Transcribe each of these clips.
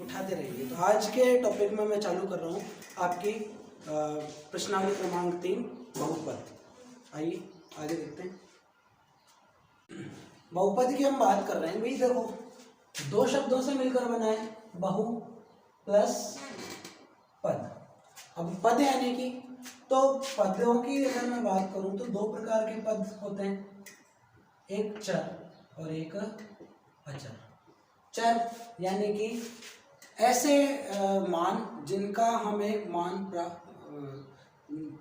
उठाते रहेंगे। तो आज के टॉपिक में मैं चालू कर रहा हूँ आपकी प्रश्नावली क्रमांक 3 बहुपद। आइए आगे देखते हैं। बहुपद की हम बात कर रहे हैं भाई। देखो, दो शब्दों से मिलकर बना है बहु प्लस पद। अब पद यानी कि, तो पदों की अगर मैं बात करूं तो दो प्रकार के पद होते हैं, एक चर और एक अचर। चर यानी कि ऐसे मान जिनका हमें मान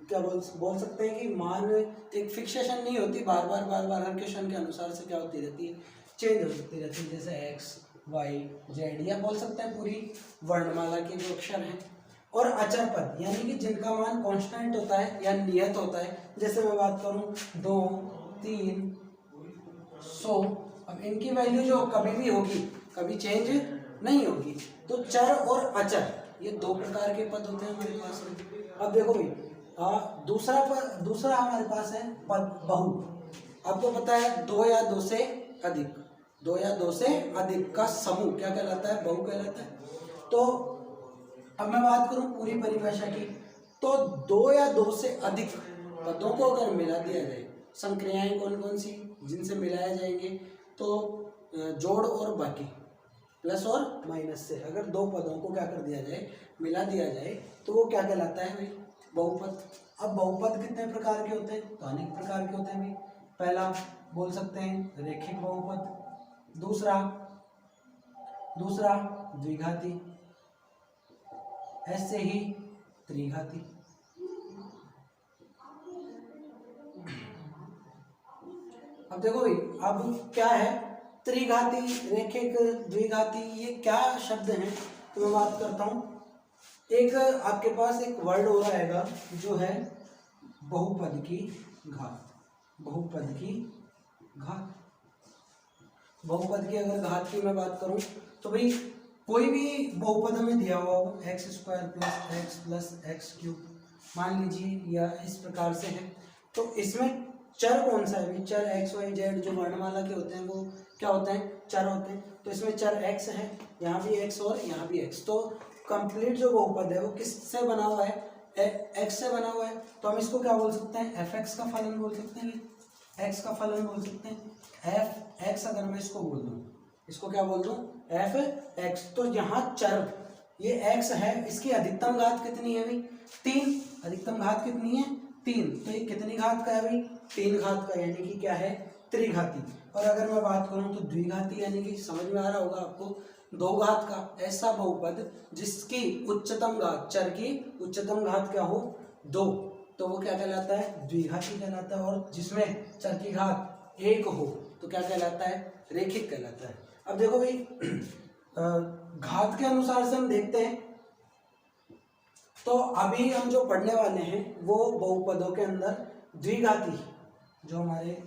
क्या बोल सकते हैं कि मान एक फिक्सेशन नहीं होती, बार बार हर क्वेश्चन के अनुसार से क्या होती रहती है, चेंज हो सकती रहती है, जैसे एक्स वाई जेड, या बोल सकते हैं पूरी वर्णमाला के जो अक्षर हैं। और अचर पद यानी कि जिनका मान कांस्टेंट होता है या नियत होता है, जैसे मैं बात करूं 2, 3, 100। अब इनकी वैल्यू जो कभी भी होगी, कभी चेंज नहीं होगी। तो चर और अचर ये दो प्रकार के पद होते हैं हमारे पास में। अब देखो भाई, दूसरा हमारे पास है पद बहु। आपको पता है दो या दो से अधिक, दो या दो से अधिक का समूह क्या कहलाता है, बहु कहलाता है। तो अब मैं बात करूं पूरी परिभाषा की, तो दो या दो से अधिक पदों को अगर मिला दिया जाए, संक्रियाएं कौन कौन सी जिनसे मिलाया जाएंगे, तो जोड़ और बाकी, प्लस और माइनस से अगर दो पदों को क्या कर दिया जाए, मिला दिया जाए, तो वो क्या कहलाता है भाई, बहुपद। अब बहुपद कितने प्रकार के होते हैं, तो अनेक प्रकार के होते हैं भाई। पहला बोल सकते हैं रेखिक बहुपद, दूसरा द्विघाती, ऐसे ही त्रिघाती। अब देखो भाई, अब क्या है त्रिघाती, रेखिक, द्विघाती, ये क्या शब्द हैं, तो मैं बात करता हूँ। एक आपके पास एक वर्ड हो आएगा जो है बहुपद की घात। बहुपद की घात, बहुपद की अगर घात की मैं बात करूं तो भाई कोई भी बहुपद हमें दिया हुआ हो, x square plus x cube मान लीजिए, या इस प्रकार से है, तो इसमें चर कौन सा है भाई, चर एक्स वाई जेड जो वर्णमाला के होते हैं वो क्या होते हैं, चर होते हैं। तो इसमें चर एक्स है, यहाँ भी एक्स और यहाँ भी एक्स। तो कंप्लीट जो बहुपद है वो किससे बना हुआ है, एक्स से बना हुआ है। तो हम इसको क्या बोल सकते हैं, एफ एक्स का फलन बोल सकते हैं, एक्स का फलन बोल सकते हैं। एफ एक्स अगर मैं इसको बोल दूँ, इसको क्या बोल दूँ, एफ एक्स। तो यहाँ चर ये एक्स है, इसकी अधिकतम घात कितनी है भाई, 3। अधिकतम घात कितनी है, 3। तो ये कितनी घात का है भाई, 3 घात का, यानी कि क्या है, त्रिघाती। और अगर मैं बात करूं तो द्विघाती, यानी कि समझ में आ रहा होगा आपको, 2 घात का ऐसा बहुपद जिसकी उच्चतम घात, चर की उच्चतम घात क्या हो, 2, तो वो क्या कहलाता है, द्विघाती कहलाता है। और जिसमें चर की घात 1 हो तो क्या कहलाता है, रेखिक कहलाता है। अब देखो भाई, घात के अनुसार से हम देखते हैं, तो अभी हम जो पढ़ने वाले हैं वो बहुपदों के अंदर द्विघाती जो हमारे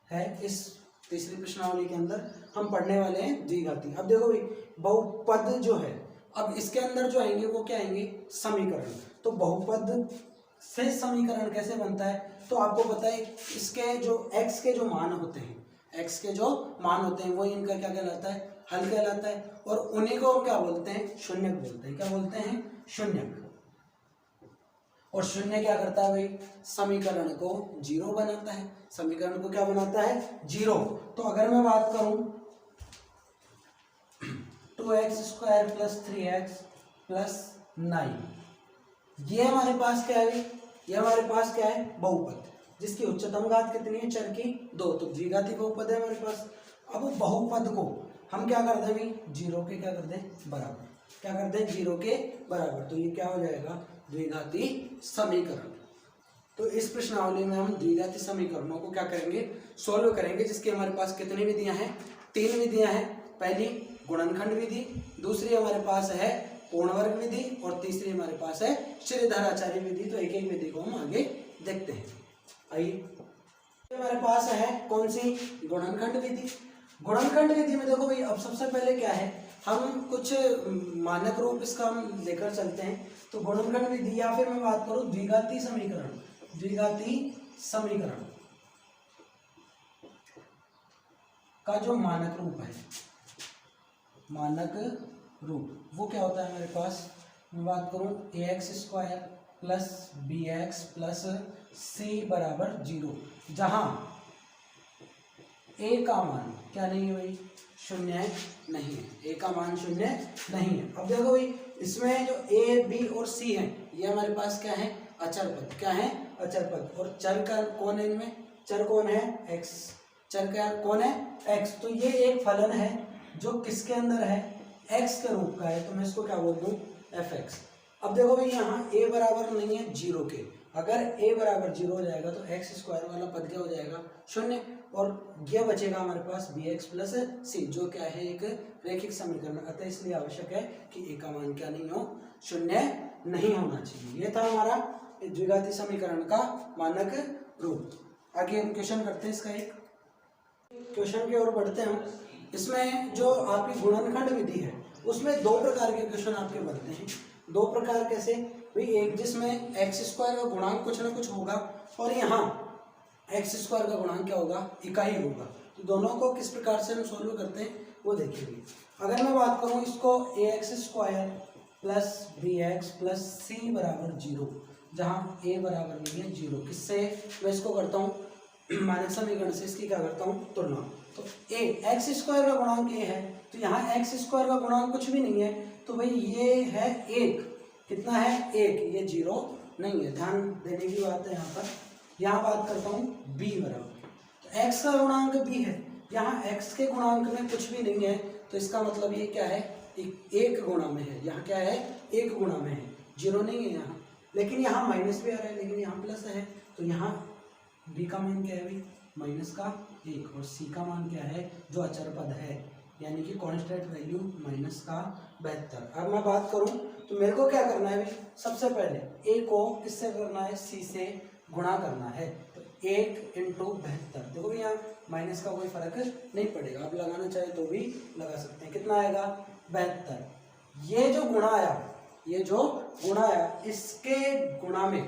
है, इस तीसरी प्रश्नावली के अंदर हम पढ़ने वाले हैं द्विघाती। अब देखो भाई, बहुपद जो है, अब इसके अंदर जो आएंगे वो क्या आएंगे, समीकरण। तो बहुपद से समीकरण कैसे बनता है, तो आपको पता है इसके जो एक्स के जो मान होते हैं, एक्स के जो मान होते हैं वो इनका क्या कहलाता है, हल कहलाता है। और उन्हीं को हम क्या बोलते हैं, शून्यक बोलते हैं। क्या बोलते हैं, शून्यक। और शून्य क्या करता है भाई, समीकरण को 0 बनाता है। समीकरण को क्या बनाता है, 0। तो अगर मैं बात करूं 2x square plus 3x plus 9, ये हमारे पास क्या है, ये हमारे पास क्या है, बहुपद जिसकी उच्चतम घात कितनी है, चर की 2। तो द्विघाती बहुपद है हमारे पास। अब बहुपद को हम क्या कर दें भाई, 0 के क्या कर दें, बराबर। क्या कर दें, 0 के बराबर। तो ये क्या हो जाएगा, द्विघाती समीकरण। तो इस प्रश्नावली में हम द्विघाती समीकरणों को क्या करेंगे, सोल्व करेंगे, जिसकी हमारे पास कितनी विधियां हैं, 3 विधियां हैं। पहली गुणनखंड विधि, दूसरी हमारे पास है पूर्णवर्ग विधि, और तीसरी हमारे पास है श्रीधराचार्य विधि। तो एक एक विधि को हम आगे देखते हैं। आइए, हमारे पास है कौन सी, गुणनखंड विधि। गुणनखंड विधि में देखो भाई, अब सबसे पहले क्या है, हम कुछ मानक रूप इसका हम लेकर चलते हैं। तो गुणनखंड विधि, या फिर मैं बात करूं द्विघाती समीकरण, द्विघाती समीकरण का जो मानक रूप है, मानक रूट, वो क्या होता है हमारे पास, मैं बात करूं ax² plus bx plus c बराबर 0, जहां a का मान क्या नहीं है भाई, शून्य नहीं है, a का मान शून्य नहीं है। अब देखो भाई इसमें जो a b और c है ये हमारे पास क्या है, अचर पद, क्या है, अचर पद। और चर का कौन है इनमें, चर कौन है, x, चर का कौन है, x। तो ये एक फलन है जो किसके अंदर है, x के रूप का है, तो मैं इसको क्या बोल दूं, fx। अब देखो भाई यहाँ a बराबर नहीं है 0 के, अगर a बराबर 0 हो जाएगा तो x² वाला पद क्या हो जाएगा, शून्य, और यह बचेगा हमारे पास bx प्लस c, जो क्या है एक रैखिक समीकरण। अतः इसलिए आवश्यक है कि a का मान क्या नहीं हो, शून्य नहीं होना चाहिए। ये था हमारा द्विघाती समीकरण का मानक रूप। आगे हम क्वेश्चन करते हैं इसका, एक क्वेश्चन की ओर बढ़ते हैं हम। इसमें जो आपकी गुणनखंड विधि है उसमें दो प्रकार के क्वेश्चन आपके बनते हैं। दो प्रकार कैसे भाई, एक जिसमें x² का गुणांक कुछ ना कुछ होगा और यहाँ x² का गुणांक क्या होगा, इकाई होगा। तो दोनों को किस प्रकार से हम सोल्व करते हैं वो देखेंगे। अगर मैं बात करूँ इसको ax² plus bx plus c बराबर 0, जहाँ a बराबर नहीं है 0, किससे मैं इसको करता हूँ, मानक समीकरण से इसकी क्या करता हूँ, तुलना। तो x² का गुणांक a है, तो यहाँ x² का गुणांक कुछ भी नहीं है, तो भाई ये है 1, कितना है 1, ये 0 नहीं है, ध्यान देने की बात है यहाँ पर। यहाँ बात करता हूँ b बराबर, तो x का गुणांक b है, यहाँ x के गुणांक में कुछ भी नहीं है, तो इसका मतलब ये क्या है, एक गुणा में है, यहाँ क्या है, एक गुणा में है, 0 नहीं है यहाँ। लेकिन यहाँ माइनस भी आ रहा है, लेकिन यहाँ प्लस है, तो यहाँ b का मान क्या है भाई, माइनस का 1, और c का मान क्या है, जो अचर पद है, यानी कि कांस्टेंट वैल्यू माइनस का 72। अब मैं बात करूं तो मेरे को क्या करना है भाई, सबसे पहले a को किससे करना है, c से गुणा करना है। तो 1 × 72, देखो यहाँ माइनस का कोई फर्क नहीं पड़ेगा, आप लगाना चाहे तो भी लगा सकते हैं। कितना आएगा, 72। ये जो गुणा आया, ये जो गुणा आया, इसके गुणा में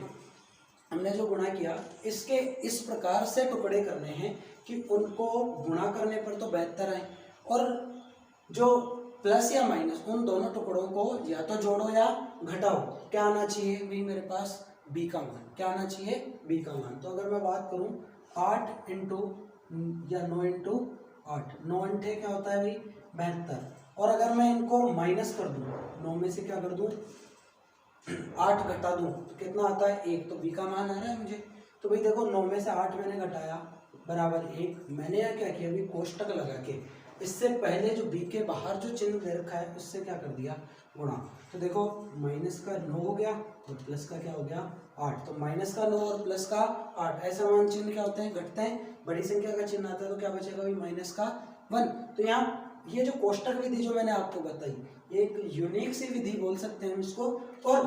हमने जो गुणा किया, इसके इस प्रकार से टुकड़े करने हैं कि उनको गुणा करने पर तो 72 आए, और जो प्लस या माइनस उन दोनों टुकड़ों को या तो जोड़ो या घटाओ। क्या आना चाहिए भाई मेरे पास, b का मान, क्या आना चाहिए, b का मान। तो अगर मैं बात करूं 8 या 9 × 8, 9 × क्या होता है भाई, 72, और अगर मैं इनको माइनस कर दूं, 9 में से क्या कर दूं, 8 घटा दूं, तो कितना आता है 1, तो b का मान आ रहा है मुझे। तो भाई देखो 9 में से 8 मैंने घटाया बराबर 1, मैंने यहाँ क्या किया भाई, कोष्टक लगा के इससे पहले जो b के बाहर जो चिन्ह दे रखा है उससे क्या कर दिया, गुणा। तो देखो माइनस का 9 हो गया और प्लस का क्या हो गया, 8। तो माइनस का 9 और प्लस का 8, ऐसा मान चिन्ह क्या होते हैं, घटते हैं, बड़ी संख्या का चिन्ह आता है, तो क्या बचेगा भाई, माइनस का 1। तो यहाँ ये जो कोष्टक विधि जो मैंने आपको बताई, एक यूनिक सी विधि बोल सकते हैं इसको, और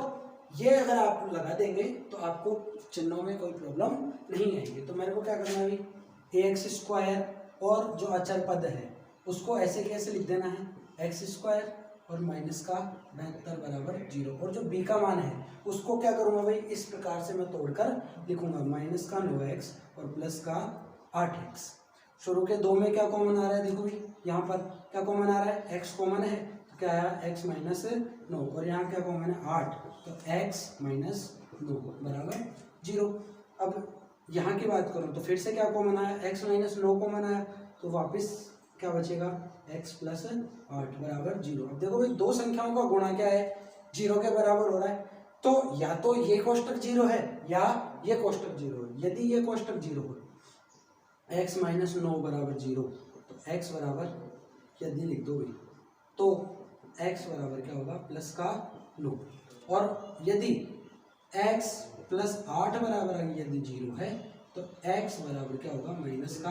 ये अगर आप लगा देंगे तो आपको चिन्हों में कोई प्रॉब्लम नहीं आएगी। तो मेरे को क्या करना है भाई, ax² और जो अचर पद है उसको ऐसे कैसे लिख देना है, x² और माइनस का 72 बराबर 0, और जो b का मान है उसको क्या करूँगा भाई, इस प्रकार से मैं तोड़कर लिखूंगा, माइनस का 9x और प्लस का 8x। शुरू के 2 में क्या कॉमन आ रहा है, देखो भाई यहाँ पर क्या कॉमन आ रहा है, x कॉमन है, तो क्या आया x माइनस 9, और यहाँ क्या कॉमन है 8, तो x माइनस 9 बराबर 0। अब यहाँ की बात करूँ तो फिर से क्या कॉमन आया, x माइनस 9 कॉमन आया, तो वापस क्या बचेगा, x प्लस 8 बराबर 0। अब देखो भाई दो संख्याओं का गुणा क्या है, 0 के बराबर हो रहा है, तो या तो ये कोष्टक 0 है या ये कोष्टक 0 है। यदि ये कोष्टक 0 हो, x माइनस 9 बराबर 0, तो x बराबर यदि लिख दो भाई, तो x बराबर क्या होगा, प्लस का 9, और यदि x प्लस 8 बराबर यदि 0 है तो x बराबर क्या होगा, माइनस का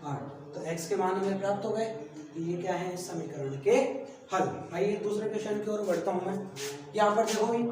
8। तो x के मान हमें प्राप्त हो गए, तो ये क्या है, इस समीकरण के हल। आइए दूसरे क्वेश्चन की ओर बढ़ता हूं मैं। यहाँ पर देखो भाई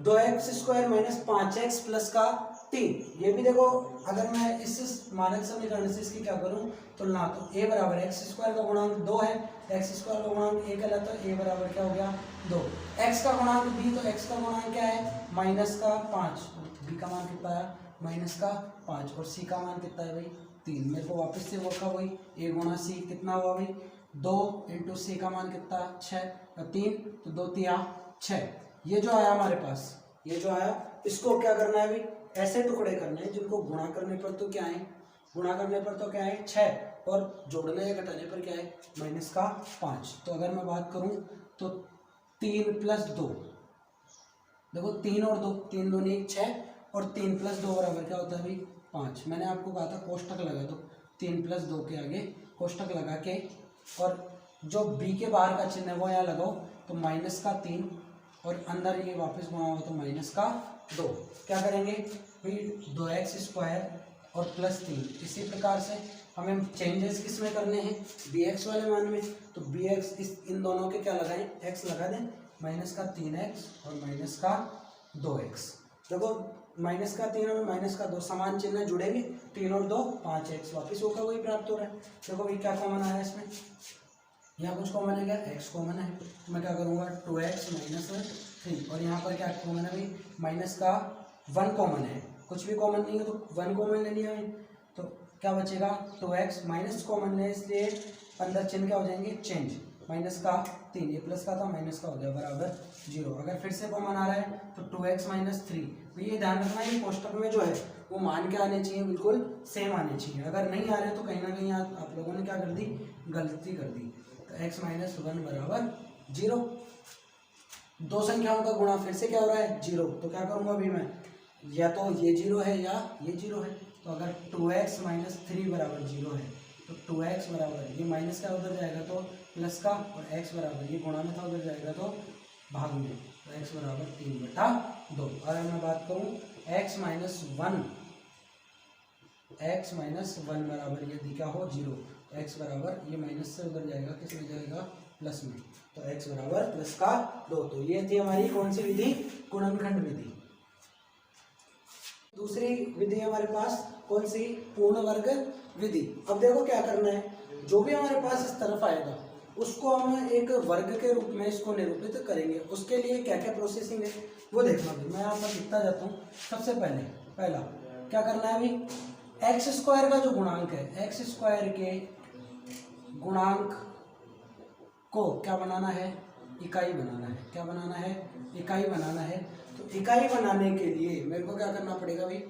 2x² माइनस 5x प्लस का 3, ये भी देखो अगर मैं इस मानक समीकरण से इसकी क्या करूं तुलना, तो a बराबर x² का गुणांक 2 है, x² का गुणांक 1 है, तो a बराबर क्या हो गया 2, x का गुणांक b, तो x का गुणांक क्या है, माइनस का 5, b का मान कितना है, माइनस का 5, और c का मान कितना है भाई 3। मेरे को वापस से वो का वही a गुणा c कितना हुआ भाई 2 इंटू सी का मान कितना 6 और 3 तो 2 3 6। ये जो आया हमारे पास, ये जो आया इसको क्या करना है भाई ऐसे टुकड़े करने हैं जिनको गुणा करने पर तो क्या है, गुणा करने पर तो क्या है 6 और जोड़ने या घटाने पर क्या है माइनस का 5। तो अगर मैं बात करूं तो 3 प्लस 2, देखो 3 और 2, 3 दूनी 6 और 3 प्लस 2 बराबर क्या होता है भाई 5। मैंने आपको कहा था कोष्टक लगा दो, 3 प्लस 2 के आगे कोष्टक लगा के और जो b के बाहर का चिन्ह है वो यहाँ लगाओ तो माइनस का 3 और अंदर ये वापस गुणा हो तो माइनस का 2। क्या करेंगे भाई 2x स्क्वायर और प्लस 3। इसी प्रकार से हमें चेंजेस किस में करने हैं bx वाले मान में, तो bx इस इन दोनों के क्या लगाएं x लगा दें, माइनस का 3x और माइनस का 2x। देखो माइनस का 3 और माइनस का 2 समान चिन्ह जुड़ेंगे, 3 और 2 5x वापिस होगा वही प्राप्त हो रहा है। देखो भाई क्या कॉमन आया इसमें, यहाँ कुछ कॉमन है क्या x कॉमन है, तो मैं क्या करूँगा 2x माइनस 3 और यहाँ पर क्या कॉमन है भाई माइनस का 1 कॉमन है, कुछ भी कॉमन नहीं है तो 1 कॉमन ले लिया है तो क्या बचेगा 2x माइनस कॉमन है इसलिए अंदर चिन्ह क्या हो जाएंगे चेंज, माइनस का 3 ये प्लस का था माइनस का हो गया बराबर 0। अगर फिर से कॉमन आ रहा है तो 2x माइनस 3, तो ये ध्यान रखना है कोष्टक में जो है वो मान के आने चाहिए बिल्कुल सेम आने चाहिए, अगर नहीं आ रहे तो कहीं ना कहीं आप लोगों ने क्या कर दी गलती कर दी। तो x माइनस 1 बराबर 0। दो संख्याओं का गुणा फिर से क्या हो रहा है 0, तो क्या करूँगा अभी मैं या तो ये 0 है या ये 0 है, तो अगर 2x माइनस 3 बराबर 0 है तो 2x बराबर ये माइनस का उधर जाएगा तो प्लस का और x बराबर ये गुणा में था उधर जाएगा तो भाग में, तो x बराबर 3/2। अगर मैं बात करूँ x माइनस 1 बराबर यदि क्या हो 0 तो x बराबर ये माइनस से उधर जाएगा किस में जाएगा प्लस में, तो x बराबर प्लस का 2। तो ये थी हमारी कौन सी विधि गुणनखंड विधि। दूसरी विधि हमारे पास कौन सी पूर्ण वर्ग विधि। अब देखो क्या करना है, जो भी हमारे पास इस तरफ आएगा उसको हम एक वर्ग के रूप में इसको निरूपित करेंगे, उसके लिए क्या क्या प्रोसेसिंग है वो देखना भी। मैं यहाँ पर लिखता जाता हूँ। सबसे पहला क्या करना है अभी एक्स स्क्वायर का जो गुणांक है एक्स स्क्वायर के गुणांक को क्या बनाना है इकाई बनाना है। क्या बनाना है इकाई बनाना है। तो इकाई बनाने के लिए मेरे को क्या करना पड़ेगा भाई,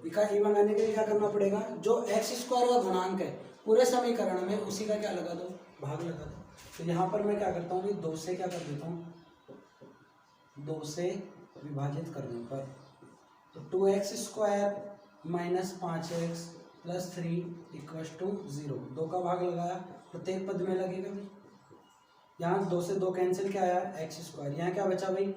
इकाई बनाने के लिए क्या करना पड़ेगा, जो एक्स स्क्वायर का गुणांक है पूरे समीकरण में उसी का क्या लगा दो भाग लगा दो। तो यहाँ पर मैं क्या करता हूँ भाई 2 से क्या कर देता हूँ 2 से विभाजित करने पर, तो 2x square minus 5x plus 3 equals to 0। 2 का भाग लगाया प्रत्येक पद में लगेगा भाई, यहाँ 2 से 2 कैंसिल क्या आया एक्स स्क्वायर, यहाँ क्या बचा भाई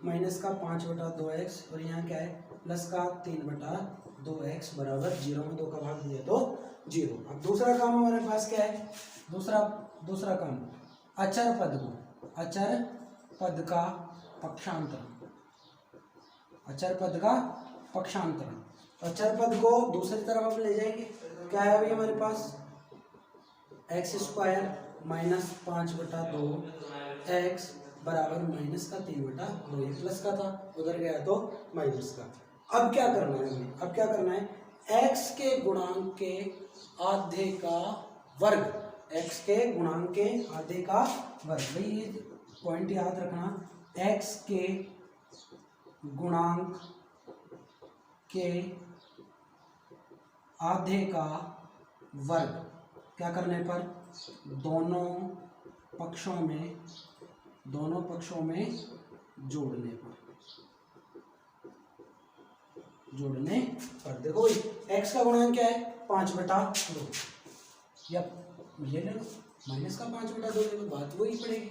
माइनस का 5/2x और यहाँ क्या है प्लस का 3/2x बराबर 0 में 2 का भाग दिया तो 0। अब दूसरा काम हमारे पास क्या है, दूसरा काम अचर पद का पक्षांतरण। अचर पद का पक्षांतरण, अचर पद को दूसरी तरफ हम ले जाएंगे। क्या है अभी हमारे पास एक्स स्क्वायर माइनस 5/2 x बराबर माइनस का 3/2, ये प्लस का था उधर गया तो माइनस का। अब क्या करना है हमें, अब क्या करना है x के गुणांक के आधे का वर्ग, x के गुणांक के आधे का वर्ग। भाई ये पॉइंट याद रखना, x के गुणांक के आधे का वर्ग क्या करने पर दोनों पक्षों में जोड़ने पर देखो x का गुणांक क्या है 5/2, या ये ले लो माइनस का 5/2 ले लो, बात वही पड़ेगी।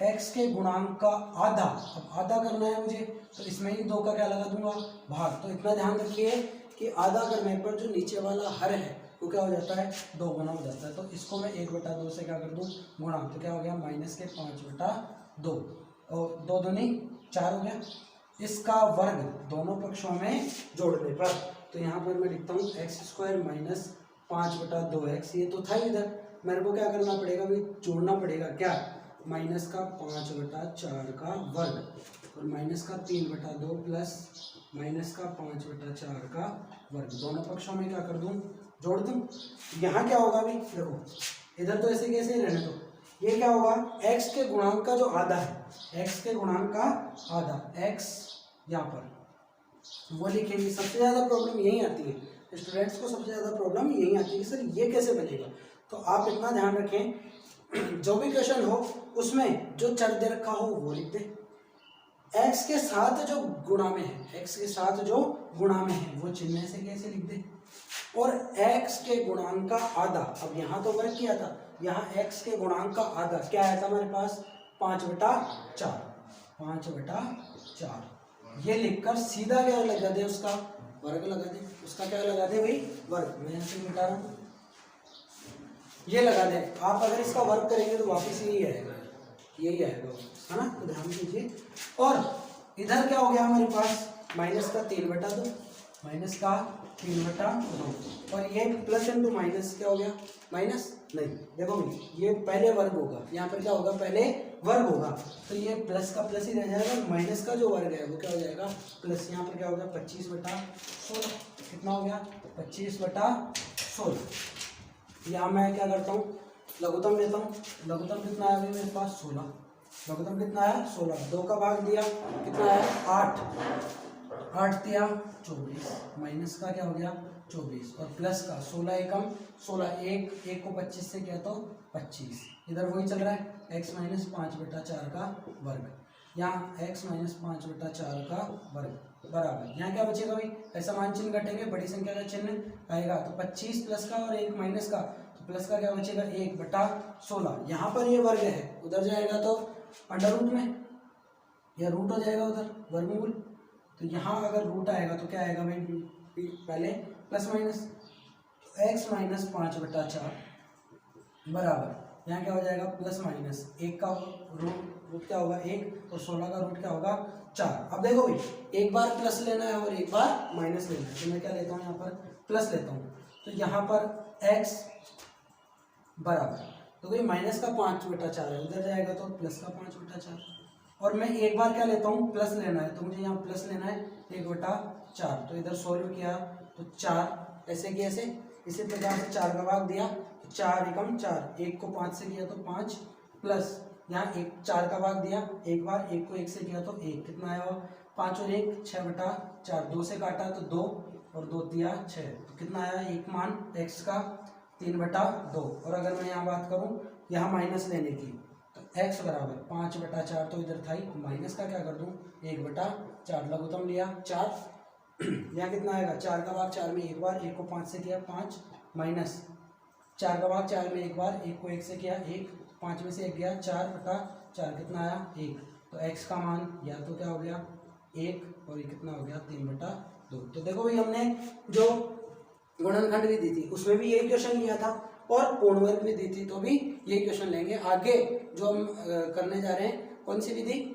x के गुणांक का आधा, अब आधा करना है मुझे तो इसमें ही 2 का क्या लगा दूंगा भाग। तो इतना ध्यान रखिए कि आधा करने पर जो नीचे वाला हर है वो क्या हो जाता है 2 गुना हो जाता है। तो इसको मैं 1/2 से क्या कर दूं गुणा, तो क्या हो गया माइनस के 5/2 और 2 दूनी 4 हो गया। इसका वर्ग दोनों पक्षों में जोड़ने पर, तो यहाँ पर मैं लिखता हूँ एक्स स्क्वायर माइनस 5/2x, ये तो था इधर, मेरे को क्या करना पड़ेगा भाई जोड़ना पड़ेगा क्या माइनस का 5/4 का वर्ग और माइनस का 3/2 प्लस माइनस का 5/4 का वर्ग, दोनों पक्षों में क्या कर दूं जोड़ दूं, यहाँ क्या होगा भाई, देखो इधर तो ऐसे कैसे ही रहने दो, ये क्या होगा, x के गुणांक का जो आधा है, x के गुणांक का आधा, x यहाँ पर वो लिखेंगे। सबसे ज़्यादा प्रॉब्लम यही आती है स्टूडेंट्स को, सबसे ज़्यादा प्रॉब्लम यही आती है कि सर ये कैसे बनेगा। तो आप इतना ध्यान रखें, जो भी क्वेश्चन हो उसमें जो चर दे रखा हो वो लिख दे, x के साथ जो गुणा में है, x के साथ जो गुणा में है वो चिन्ह से कैसे लिख दे, और x के गुणांक का आधा, अब यहाँ तो वर्ग किया था, यहाँ x के गुणांक का आधा क्या आया था हमारे पास, 5/4, 5/4, ये लिखकर सीधा क्या लगा दे, उसका वर्ग लगा दे, उसका क्या लगा दे भाई, वर्ग। मैं यहाँ से मिटा रहा हूँ, ये लगा दे। आप अगर इसका वर्ग करेंगे तो वापस यही आएगा, यही आएगा, है ना, तो ध्यान दीजिए। और इधर क्या हो गया हमारे पास, माइनस का 3/2, माइनस का 3/2, और ये प्लस इंटू माइनस क्या हो गया, माइनस नहीं, देखो भाई ये पहले वर्ग होगा, यहाँ पर क्या होगा, पहले वर्ग होगा, तो ये प्लस का प्लस ही रह जाएगा, माइनस का जो वर्ग है वो क्या हो जाएगा, प्लस। यहाँ पर क्या होगा, 25/16, कितना हो गया, 25/16। यहाँ मैं क्या करता हूँ, लघुत्तम लेता हूँ, लघुत्तम कितना आया मेरे पास, 16, लघुत्तम कितना आया, 16, 2 का भाग दिया, कितना आया, 8, 8 दिया 24, माइनस का क्या हो गया, 24, और प्लस का 16 एकम 16, एक को 25 से किया तो 25, इधर वही चल रहा है x माइनस 5/4 का वर्ग, यहाँ x माइनस 5/4 का वर्ग बराबर, यहाँ क्या बचेगा भाई, ऐसा मान चिन्ह घटेंगे, बड़ी संख्या का चिन्ह आएगा, तो 25 प्लस का और 1 माइनस का, तो प्लस का क्या बचेगा, 1/16, यहाँ पर ये वर्ग है, उधर जाएगा तो अंडर रूट में, या रूट हो जाएगा उधर वर्गमूल, तो यहाँ अगर रूट आएगा तो क्या आएगा भाई, पहले प्लस माइनस, x माइनस 5/4 बराबर, यहाँ क्या हो जाएगा, प्लस माइनस 1 का रूट क्या होगा 1, और 16 का रूट क्या होगा 4। अब देखो भाई, एक बार प्लस लेना है और एक बार माइनस लेना है, तो मैं क्या लेता हूँ, यहाँ पर प्लस लेता हूँ, तो यहाँ पर x बराबर, तो भाई माइनस का 5/4 है, उधर जाएगा तो प्लस का 5/4, और मैं एक बार क्या लेता हूँ, प्लस लेना है, तो मुझे यहाँ प्लस लेना है 1/4, तो इधर सोल्व किया तो 4, ऐसे कि ऐसे, इसी प्रकार से 4 का भाग दिया तो 4 एकम 4, 1 को 5 से किया तो 5, प्लस यहाँ 4 का भाग दिया एक बार, 1 को 1 से किया तो 1, कितना आया, 5 और 1 6/4, 2 से काटा तो 2, और 2 दिया 6, तो कितना आया, एक मान x का 3/2, और अगर मैं यहाँ बात करूँ यहाँ माइनस लेने की, तो x बराबर 5/4, तो इधर था ही, माइनस का क्या कर दूँ, 1/4, लघुत्तम लिया 4, यहाँ कितना आएगा, 4 का भाग 4 में एक बार, 1 को 5 से किया 5, माइनस 4 का भाग 4 में एक बार, 1 को 1 से किया 1, 5 में से 1 गया, 4/4, कितना आया 1, तो x का मान या तो क्या हो गया 1, और ये कितना हो गया 3/2। तो देखो भाई, हमने जो गुणनखंड भी दी थी उसमें भी यही क्वेश्चन लिया था, और पूर्ण वर्ग भी दी थी तो भी यही क्वेश्चन लेंगे। आगे जो हम करने जा रहे हैं, कौन सी विधि,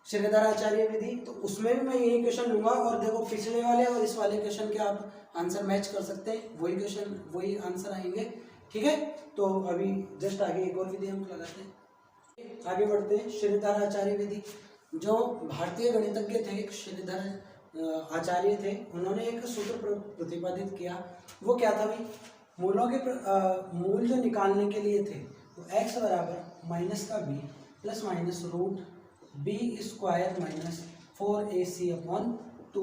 श्रीधर आचार्य विधि, तो उसमें भी मैं यही क्वेश्चन लूंगा, और देखो पिछले वाले और इस वाले क्वेश्चन के आप आंसर मैच कर सकते हैं, वही क्वेश्चन वही आंसर आएंगे, ठीक है। तो अभी जस्ट आगे एक और विधि हम लगाते हैं, आगे बढ़ते हैं। श्रीधर आचार्य विधि, जो भारतीय गणितज्ञ थे श्रीधर आचार्य थे, उन्होंने एक सूत्र प्रतिपादित किया, वो क्या था भाई, मूलों के मूल जो निकालने के लिए थे, तो x बराबर माइनस का b plus minus root b square minus 4ac/2a। तो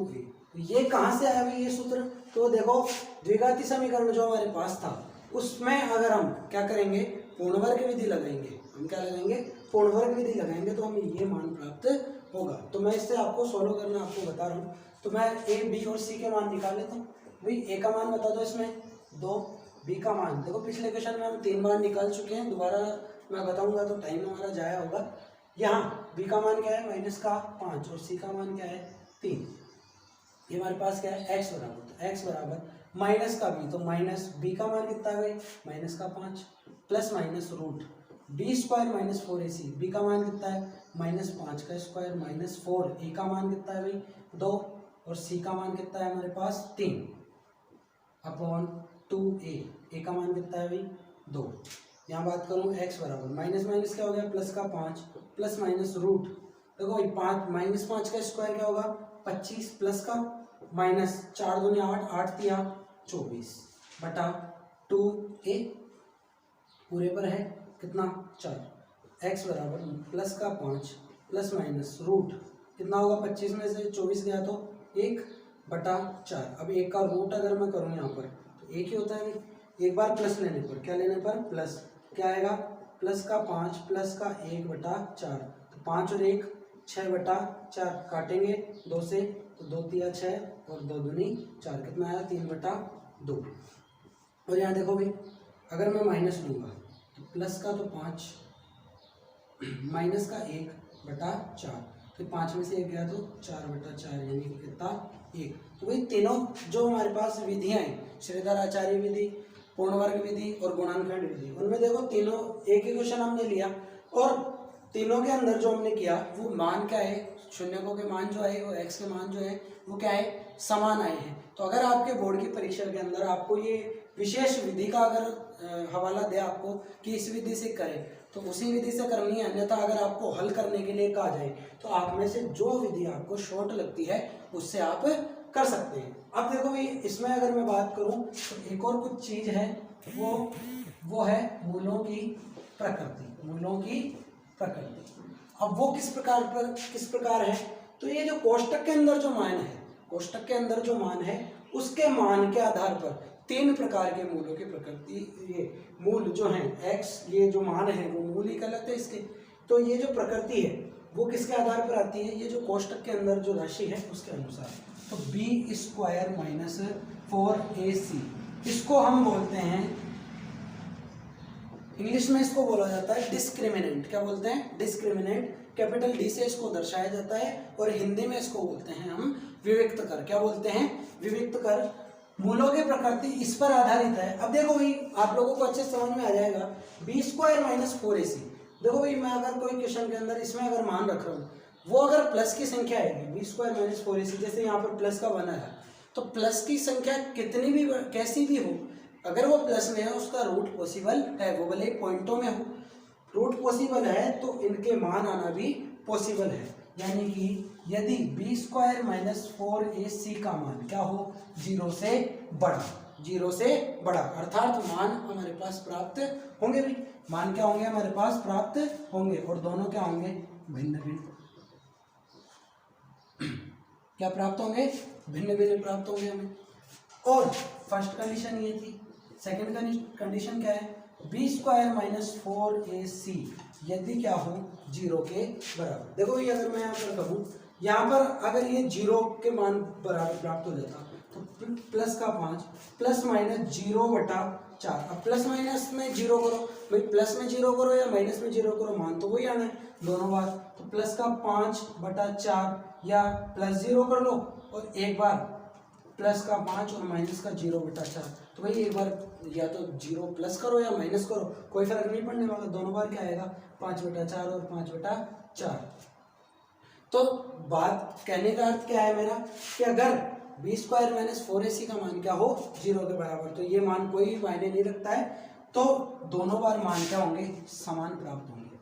ये कहाँ से आया भाई ये सूत्र, तो देखो द्विघाती समीकरण जो हमारे पास था उसमें अगर हम क्या करेंगे, पूर्ण वर्ग विधि लगाएंगे, हम क्या लगाएंगे, पूर्ण वर्ग विधि लगाएंगे, तो हमें ये मान प्राप्त होगा। तो मैं इससे आपको सोल्व करना आपको बता रहा हूँ, तो मैं a b और c के मान निकाल लेता हूँ। भाई a का मान बता दो इसमें 2, b का मान देखो पिछले क्वेश्चन में हम 3 बार निकाल चुके हैं, दोबारा मैं बताऊंगा तो टाइम हमारा जाया होगा। यहाँ b का मान क्या है, माइनस का 5, और c का मान क्या है 3, ये हमारे पास क्या है x बराबर, तो x बराबर माइनस का b, तो माइनस b का मान कितना है भाई, माइनस का 5 plus minus root b square minus 4ac, b का मान कितना है माइनस 5 का स्क्वायर माइनस 4, a का मान कितना है भाई 2, और c का मान कितना है हमारे पास 3/2a, a का मान कितना है भाई 2। यहाँ बात करूँ x बराबर माइनस माइनस क्या हो गया, प्लस का 5 प्लस माइनस रूट, देखो भाई 5 माइनस 5 का स्क्वायर क्या होगा 25, प्लस का माइनस 4 दूनी 8, 8 तिया 24, बटा 2a पूरे पर है कितना 4, x बराबर प्लस का 5 प्लस माइनस रूट कितना होगा 25 में से 24 गया तो 1 बटा 4। अब 1 का रूट अगर मैं करूँ यहाँ पर तो 1 ही होता है, एक बार प्लस लेने पर, क्या लेने पर प्लस, क्या आएगा प्लस का 5 प्लस का 1 बटा 4, तो 5 और 1 6 बटा 4, काटेंगे 2 से तो 2 तिया 6 और 2 दूनी 4, कितना आया 3 बटा 2। और यहाँ देखो भाई अगर मैं माइनस लूँगा तो प्लस का तो 5 माइनस का 1 बटा 4, फिर 5 में से 1 गया तो 4 बटा 4 यानी कि कितना 1। तो भाई तीनों जो हमारे पास विधियाँ हैं, श्रीधर आचार्य विधि, पूर्ण वर्ग विधि और गुणानखंड विधि, उनमें देखो तीनों एक ही क्वेश्चन हमने लिया और तीनों के अंदर जो हमने किया वो मान क्या है, शून्यकों के मान जो है वो x के मान जो है वो क्या है समान आए हैं। तो अगर आपके बोर्ड की परीक्षा के अंदर आपको ये विशेष विधि का अगर हवाला दे आपको कि इस विधि से करें तो उसी विधि से करनी है, अन्यथा अगर आपको हल करने के लिए कहा जाए तो आप में से जो विधि आपको शॉर्ट लगती है उससे आप कर सकते हैं। अब देखो भाई इसमें अगर मैं बात करूं तो एक और कुछ चीज है वो है मूलों की प्रकृति, मूलों की प्रकृति। अब वो किस प्रकार है, तो ये जो कोष्टक के अंदर जो मान है, कोष्टक के अंदर जो मान है उसके मान के आधार पर 3 प्रकार के मूलों की प्रकृति, ये मूल जो हैं x, ये जो मान है वो मूल ही कहलाते हैं इसके। तो ये जो प्रकृति है वो किसके आधार पर आती है, ये जो कोष्टक के अंदर जो राशि है उसके अनुसार। तो b स्क्वायर माइनस 4ac इसको हम बोलते हैं, इंग्लिश में इसको बोला जाता है डिस्क्रिमिनेंट। क्या बोलते हैं, डिस्क्रिमिनेंट, कैपिटल डी से इसको दर्शाया जाता है और हिंदी में इसको बोलते हैं हम विविक्त कर। क्या बोलते हैं, विविक्त कर। मूलों की प्रकृति इस पर आधारित है। अब देखो भाई आप लोगों को अच्छे समझ में आ जाएगा, बी स्क्वायर माइनस 4ac। देखो भाई मैं अगर कोई क्वेश्चन के अंदर इसमें अगर मान रख रहा हूँ वो अगर प्लस की संख्या आएगी, बी स्क्वायर माइनस 4ac, जैसे यहाँ पर प्लस का 1 आया तो प्लस की संख्या कितनी भी कैसी भी हो अगर वो प्लस में है उसका रूट पॉसिबल है, वो भले पॉइंटों में हो, रूट पॉसिबल है तो इनके मान आना भी पॉसिबल है। यानी कि यदि बी स्क्वायर माइनस 4ac का मान क्या हो, 0 से बड़ा, 0 से बड़ा, अर्थात मान हमारे पास प्राप्त होंगे भी, मान क्या होंगे हमारे पास प्राप्त होंगे और दोनों क्या होंगे भिन्न भिन्न, क्या प्राप्त होंगे भिन्न भिन्न प्राप्त होंगे हमें। और फर्स्ट कंडीशन ये थी। सेकंड कंडीशन क्या है, बी स्क्वायर माइनस 4ac यदि क्या हो 0 के बराबर। देखो ये अगर मैं यहाँ पर कहूँ, यहाँ पर अगर ये 0 के मान बराबर प्राप्त हो जाता तो प्लस का 5 प्लस माइनस 0 बटा 4। अब प्लस माइनस में 0 करो भाई, प्लस में 0 करो या माइनस में 0 करो, मान तो वही आना है दोनों बार। तो प्लस का 5 बटा 4 या प्लस 0 कर लो और एक बार प्लस का 5 और माइनस का 0 बटा 4। तो भाई एक बार या तो 0 प्लस करो या माइनस करो, कोई फर्क नहीं पड़ने वाला, दोनों बार क्या आएगा 5 बटा 4 और 5 बटा 4। तो बात कहने का अर्थ क्या है मेरा कि अगर बी स्क्वायर माइनस 4ac का मान क्या हो 0 के बराबर, तो ये मान कोई मायने नहीं रखता है, तो दोनों बार मान क्या होंगे समान प्राप्त होंगे,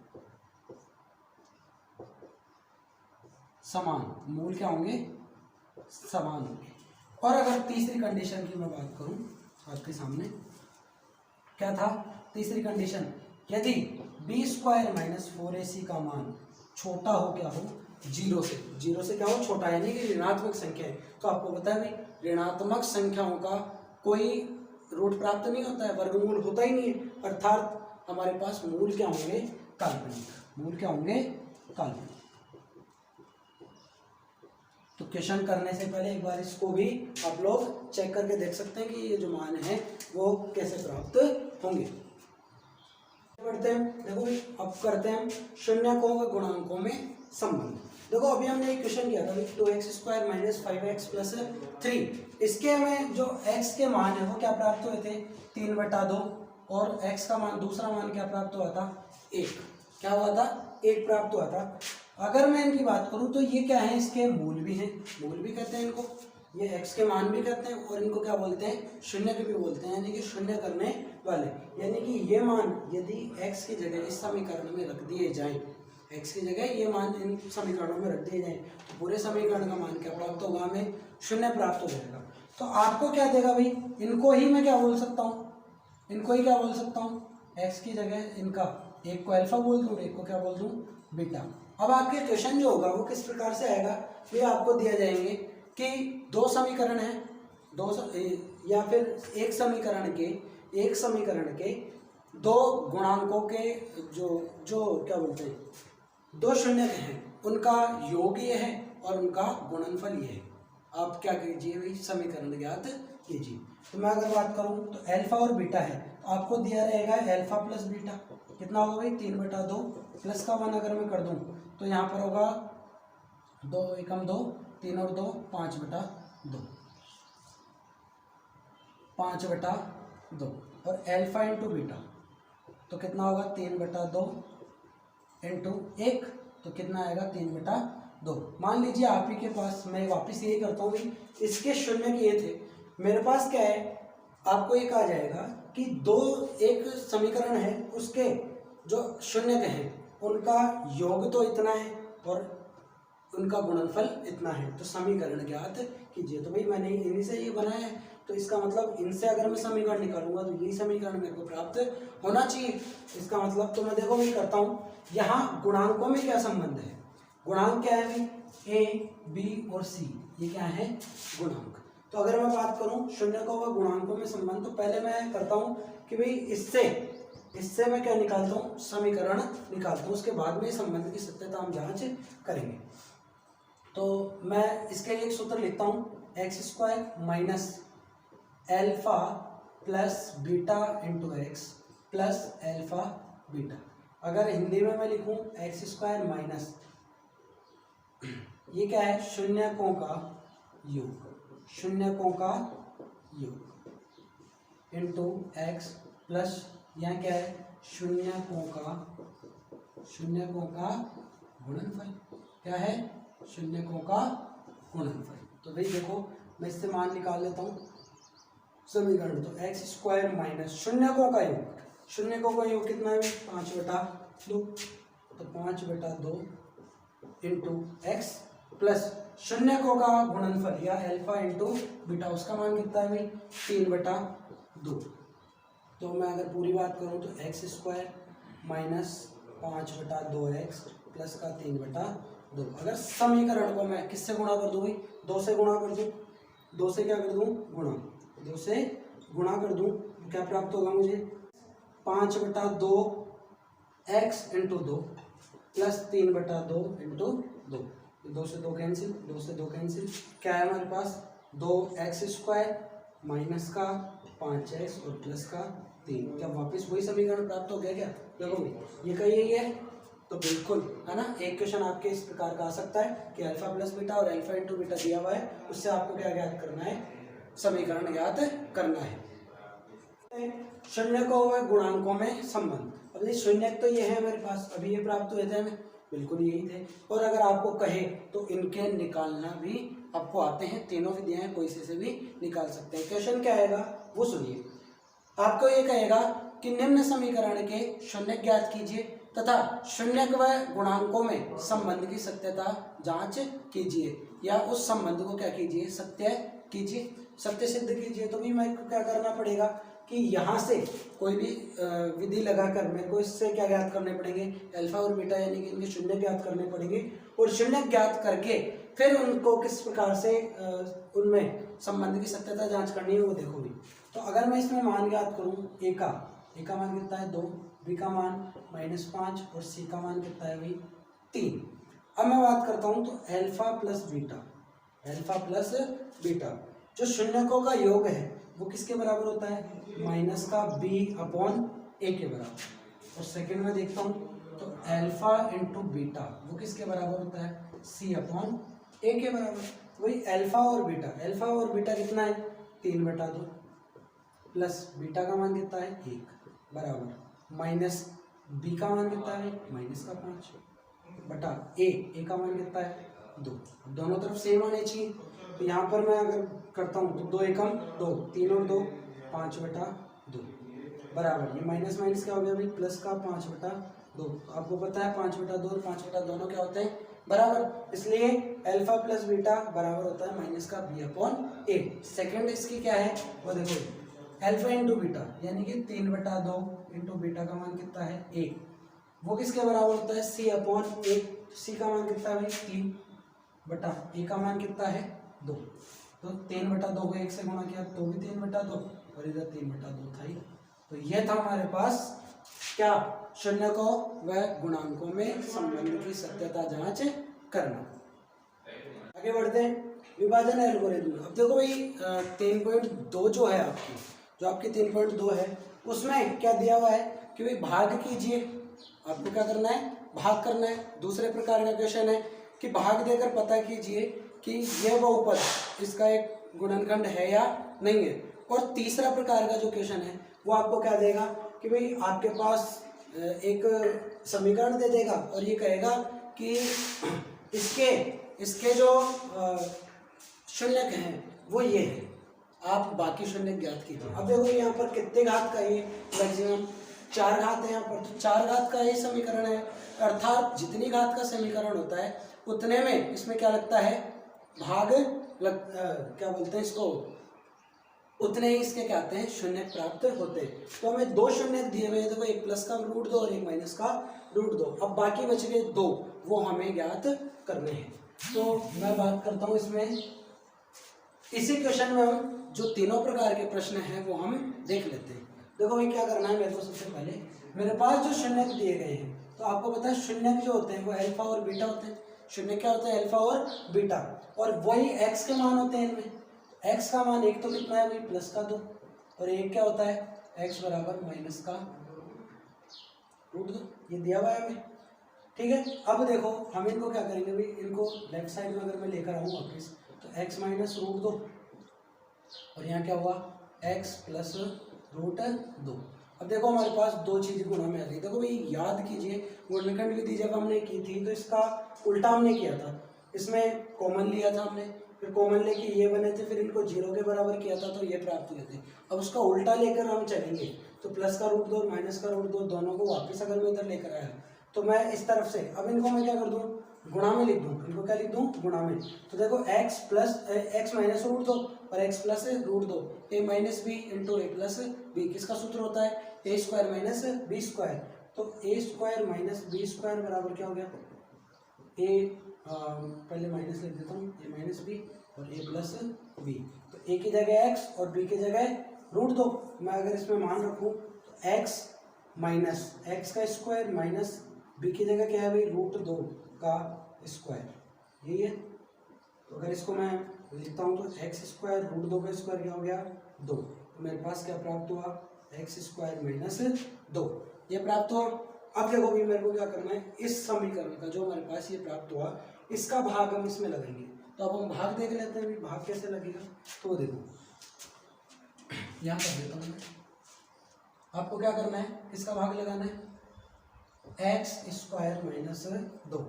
समान, मूल क्या होंगे समान होंगे। और अगर तीसरी कंडीशन की मैं बात करूं आपके सामने, क्या था तीसरी कंडीशन, यदि बी स्क्वायर माइनस 4ac का मान छोटा हो, क्या हो 0 से, 0 से क्या हो छोटा, यानी कि ऋणात्मक संख्या है। तो आपको पता है भाई ऋणात्मक संख्याओं का कोई रूट प्राप्त नहीं होता है, वर्गमूल होता ही नहीं है, अर्थात हमारे पास मूल क्या होंगे काल्पनिक, मूल क्या होंगे काल्पनिक। तो क्वेश्चन करने से पहले एक बार इसको भी आप लोग चेक करके देख सकते हैं कि ये जो मान है वो कैसे प्राप्त होंगे। पढ़ते हैं, देखो अब करते हैं शून्यकों व गुणांकों में संबंध। देखो अभी हमने एक क्वेश्चन किया था 2x square minus 5x plus 3, इसके हमें जो x के मान है वो क्या प्राप्त हुए थे 3 बटा 2 और x का मान दूसरा मान क्या प्राप्त हुआ था 1, क्या हुआ था 1 प्राप्त हुआ था। अगर मैं इनकी बात करूं तो ये क्या है, इसके मूल भी हैं, मूल भी कहते हैं इनको, ये x के मान भी कहते हैं और इनको क्या बोलते हैं शून्य के भी बोलते हैं, यानी कि शून्य करने वाले। यानी कि ये मान यदि x की जगह इस समीकरण में रख दिए जाएं, x की जगह ये मान इन समीकरणों में रख दिए जाएं तो पूरे समीकरण का मान क्या प्राप्त होगा हमें शून्य प्राप्त हो जाएगा। तो आपको क्या देगा भाई, इनको ही मैं क्या बोल सकता हूँ, इनको ही क्या बोल सकता हूँ, एक्स की जगह इनका एक को अल्फा बोल दूँ, एक को क्या बोल दूँ, बीटा। अब आपके क्वेश्चन जो होगा वो किस प्रकार से आएगा, ये आपको दिया जाएंगे कि दो समीकरण है, या फिर एक समीकरण के दो गुणांकों के जो जो क्या बोलते हैं, दो शून्यक हैं, उनका योग ये है और उनका गुणनफल ये है। आप क्या कीजिए भाई, समीकरण ज्ञात कीजिए। तो मैं अगर बात करूं तो अल्फा और बीटा है, तो आपको दिया रहेगा अल्फा प्लस बीटा, कितना होगा भाई 3/2, प्लस का 1 अगर मैं कर दूं तो यहाँ पर होगा 2 एकम 2, 3 और 2 5/2, 5/2 और अल्फा इंटू बीटा तो कितना होगा 3/2 इंटू 1, तो कितना आएगा 3/2। मान लीजिए आप ही के पास, मैं वापस यही करता हूँ भाई, इसके शून्य ये थे, मेरे पास क्या है, आपको ये कहा जाएगा कि एक समीकरण है, उसके जो शून्यक हैं उनका योग तो इतना है और उनका गुणनफल इतना है, तो समीकरण ज्ञात कीजिए। तो भाई मैंने इन्हीं से ये बनाया है, तो इसका मतलब इनसे अगर मैं समीकरण निकालूंगा तो यही समीकरण मेरे को प्राप्त होना चाहिए। इसका मतलब तो मैं देखो मैं करता हूँ, यहाँ गुणांकों में क्या संबंध है, गुणांक क्या है भाई, ए बी और सी, ये क्या है गुणांक। तो अगर मैं बात करूँ शून्यकों व गुणांकों में संबंध, तो पहले मैं करता हूँ कि भाई इससे मैं क्या निकालता हूँ, समीकरण निकालता हूँ, उसके बाद में संबंध की सत्यता हम जांच करेंगे। तो मैं इसके लिए एक सूत्र लिखता हूँ, x² minus alpha plus beta into x plus alpha beta. अगर हिंदी में मैं लिखूँ x² माइनस, ये क्या है, शून्यकों का योग इंटू एक्स प्लस यहाँ क्या है, शून्यकों का गुणनफल, क्या है, शून्यकों का गुणनफल। तो भाई देखो मैं इससे मान निकाल लेता हूँ समीकरण, तो x² माइनस शून्यकों का योग कितना है, 5/2, तो 5/2 इंटू एक्स प्लस शून्यकों का गुणनफल या अल्फा इंटू बीटा, उसका मान कितना है भाई 3/2। तो मैं अगर पूरी बात करूँ तो x² माइनस 5/2x प्लस का 3/2। अगर समीकरण को मैं किससे गुणा कर दूँ भाई, 2 से गुणा कर दूँ, 2 से क्या कर दूँ गुणा, 2 से गुणा कर दूँ तो क्या प्राप्त होगा मुझे, 5/2x इंटू 2 प्लस 3/2 इंटू 2, 2 से 2 कैंसिल, 2 से 2 कैंसिल, क्या है हमारे पास 2x² माइनस का 5x और प्लस का 3। क्या वापस वही समीकरण प्राप्त हो गया क्या, देखो ये का यही है, तो बिल्कुल है ना। एक क्वेश्चन आपके इस प्रकार का आ सकता है कि अल्फा प्लस बीटा और अल्फा इंटू बीटा दिया हुआ है, उससे आपको क्या ज्ञात करना है, समीकरण ज्ञात करना है। शून्यकों व गुणांकों में संबंध, अब ये शून्यक तो ये है मेरे पास, अभी ये प्राप्त हुए थे हमें, बिल्कुल यही थे। और अगर आपको कहे तो इनके निकालना भी आपको आते हैं, तीनों विधियां हैं, कोई से भी निकाल सकते हैं। क्वेश्चन क्या आएगा वो सुनिए, आपको ये कहेगा कि निम्न समीकरण के शून्यक ज्ञात कीजिए तथा शून्यक व गुणांकों में संबंध की सत्यता जांच कीजिए, या उस संबंध को क्या कीजिए, सत्य कीजिए, सत्य सिद्ध कीजिए। तो भी मैं क्या करना पड़ेगा कि यहाँ से कोई भी विधि लगाकर मेरे को इससे क्या ज्ञात करने पड़ेंगे, अल्फा और बीटा यानी कि इनके शून्य ज्ञात करने पड़ेंगे, और शून्य ज्ञात करके फिर उनको किस प्रकार से उनमें संबंध की सत्यता जांच करनी है वो देखो भी। तो अगर मैं इसमें मान ज्ञात करूँ, ए का मान कितना है 2, बी का मान -5 और सी का मान कितना है भाई 3। अब मैं बात करता हूँ तो अल्फा प्लस बीटा जो शून्यकों का योग है वो किसके बराबर होता है, -b/a के बराबर। और सेकंड में देखता हूँ तो अल्फा इंटू बीटा वो किसके बराबर होता है, c/a के बराबर। वही अल्फा और बीटा कितना है 3/2 प्लस बीटा का मान कितना है 1 बराबर माइनस बी का मान कितना है -5 बटा ए का मान कितना है 2। दोनों तरफ सेम आने चाहिए, तो यहाँ पर मैं अगर करता हूँ तो 2 एकम 2, 3 और 2 5/2। बराबर, ये माइनस माइनस क्या हो गया भाई, प्लस का 5/2। आपको पता है 5/2 और 5/2 दोनों क्या होते हैं, बराबर, इसलिए अल्फा प्लस बीटा बराबर होता है माइनस का b/a। सेकंड इसकी क्या है वो देखो, अल्फा इंटू बीटा यानी कि 3/2 इंटू बीटा का मान कितना है 1, वो किसके बराबर होता है c/1। c का मान कितना है भाई 3/a का मान कितना है 2, तो 3/2 को 1 से गुणा किया तो भी 3/2 और इधर 3/2 था ही। तो ये था हमारे पास क्या, शून्य को व गुणांकों में संबंध की सत्यता जांच करना। आगे बढ़ते हैं विभाजन एल्गोरिथम। अब देखो भाई 3.2 जो है आपकी, जो आपकी 3.2 है उसमें क्या दिया हुआ है कि भाई भाग कीजिए, आपको क्या करना है भाग करना है। दूसरे प्रकार का क्वेश्चन है कि भाग देकर पता कीजिए कि यह बहुपद इसका एक गुणनखंड है या नहीं है। और तीसरा प्रकार का जो क्वेश्चन है वो आपको क्या देगा कि भाई आपके पास एक समीकरण दे देगा और ये कहेगा कि इसके जो शून्यक हैं वो ये है, आप बाकी शून्य ज्ञात कीजिए। अब देखो यहाँ पर कितने घात का ये मैक्सिमम 4 घात है यहाँ पर, तो 4 घात का ये समीकरण है, अर्थात जितनी घात का समीकरण होता है उतने में इसमें क्या लगता है भाग क्या बोलते हैं इसको, उतने ही इसके क्या आते हैं शून्य प्राप्त होते हैं। तो हमें 2 शून्य दिए हुए हैं, देखो एक प्लस का रूट 2 और एक माइनस का रूट 2। अब बाकी बच गए 2, वो हमें ज्ञात करने हैं। तो मैं बात करता हूँ इसमें, इसी क्वेश्चन में हम जो तीनों प्रकार के प्रश्न हैं वो हम देख लेते हैं। देखो भाई क्या करना है मेरे को, सबसे पहले मेरे पास जो शून्य दिए गए हैं, तो आपको पता है शून्य जो होते हैं वो अल्फा और बीटा होते हैं। शून्य क्या होता है अल्फा और बीटा, और वही एक्स के मान होते हैं इनमें। एक्स का मान एक तो कितना है भाई प्लस का 2, और एक क्या होता है एक्स बराबर माइनस का रूट 2, ये दिया हुआ है हमें, ठीक है। अब देखो हम इनको क्या करेंगे भाई, इनको लेफ्ट साइड में अगर मैं लेकर आऊँ वापिस, तो एक्स माइनस रूट 2 और यहाँ क्या हुआ एक्स प्लस रूट 2। अब देखो हमारे पास 2 चीज़ गुणा में आ गई। देखो भाई याद कीजिए गुणनखंड विधि जब हमने की थी तो इसका उल्टा हमने किया था, इसमें कॉमन लिया था हमने, फिर कॉमन लेके ये बने थे, फिर इनको 0 के बराबर किया था तो ये प्राप्त हुए थे। अब उसका उल्टा लेकर हम चलेंगे, तो प्लस का रूट 2 और माइनस का रूट 2 दोनों को वापस अगर मैं इधर लेकर आया तो मैं इस तरफ से अब इनको मैं क्या कर दूँ गुणा में लिख दूँ, इनको क्या लिख दूँ गुणा में। तो देखो एक्स माइनस रूट 2 और एक्स प्लस रूट 2, ए माइनस बी इंटू ए प्लस बी, किसका सूत्र होता है ए स्क्वायर माइनस बी स्क्वायर। तो ए स्क्वायर माइनस बी स्क्वायर बराबर क्या हो गया ए, पहले माइनस लिख देता हूँ, ए माइनस बी और ए प्लस बी। तो ए की जगह एक्स और बी की जगह रूट 2। मैं अगर इसमें मान रखूँ तो एक्स माइनस एक्स का स्क्वायर माइनस बी की जगह क्या है भाई रूट 2 का स्क्वायर, यही है। तो अगर इसको मैं लिखता हूँ तो एक्स स्क्वायर रूट 2 का स्क्वायर क्या हो गया 2, तो मेरे पास क्या प्राप्त हुआ एक्स स्क्वायर माइनस 2, ये प्राप्त हुआ। अब देखो भाई मेरे को क्या करना है, इस समीकरण का जो हमारे पास ये प्राप्त हुआ इसका भाग हम इसमें लगाएंगे। तो अब हम भाग देख लेते हैं भाग कैसे लगेगा। तो देखो यहाँ कर देता हूँ, आपको क्या करना है इसका भाग लगाना है एक्स स्क्वायर माइनस 2,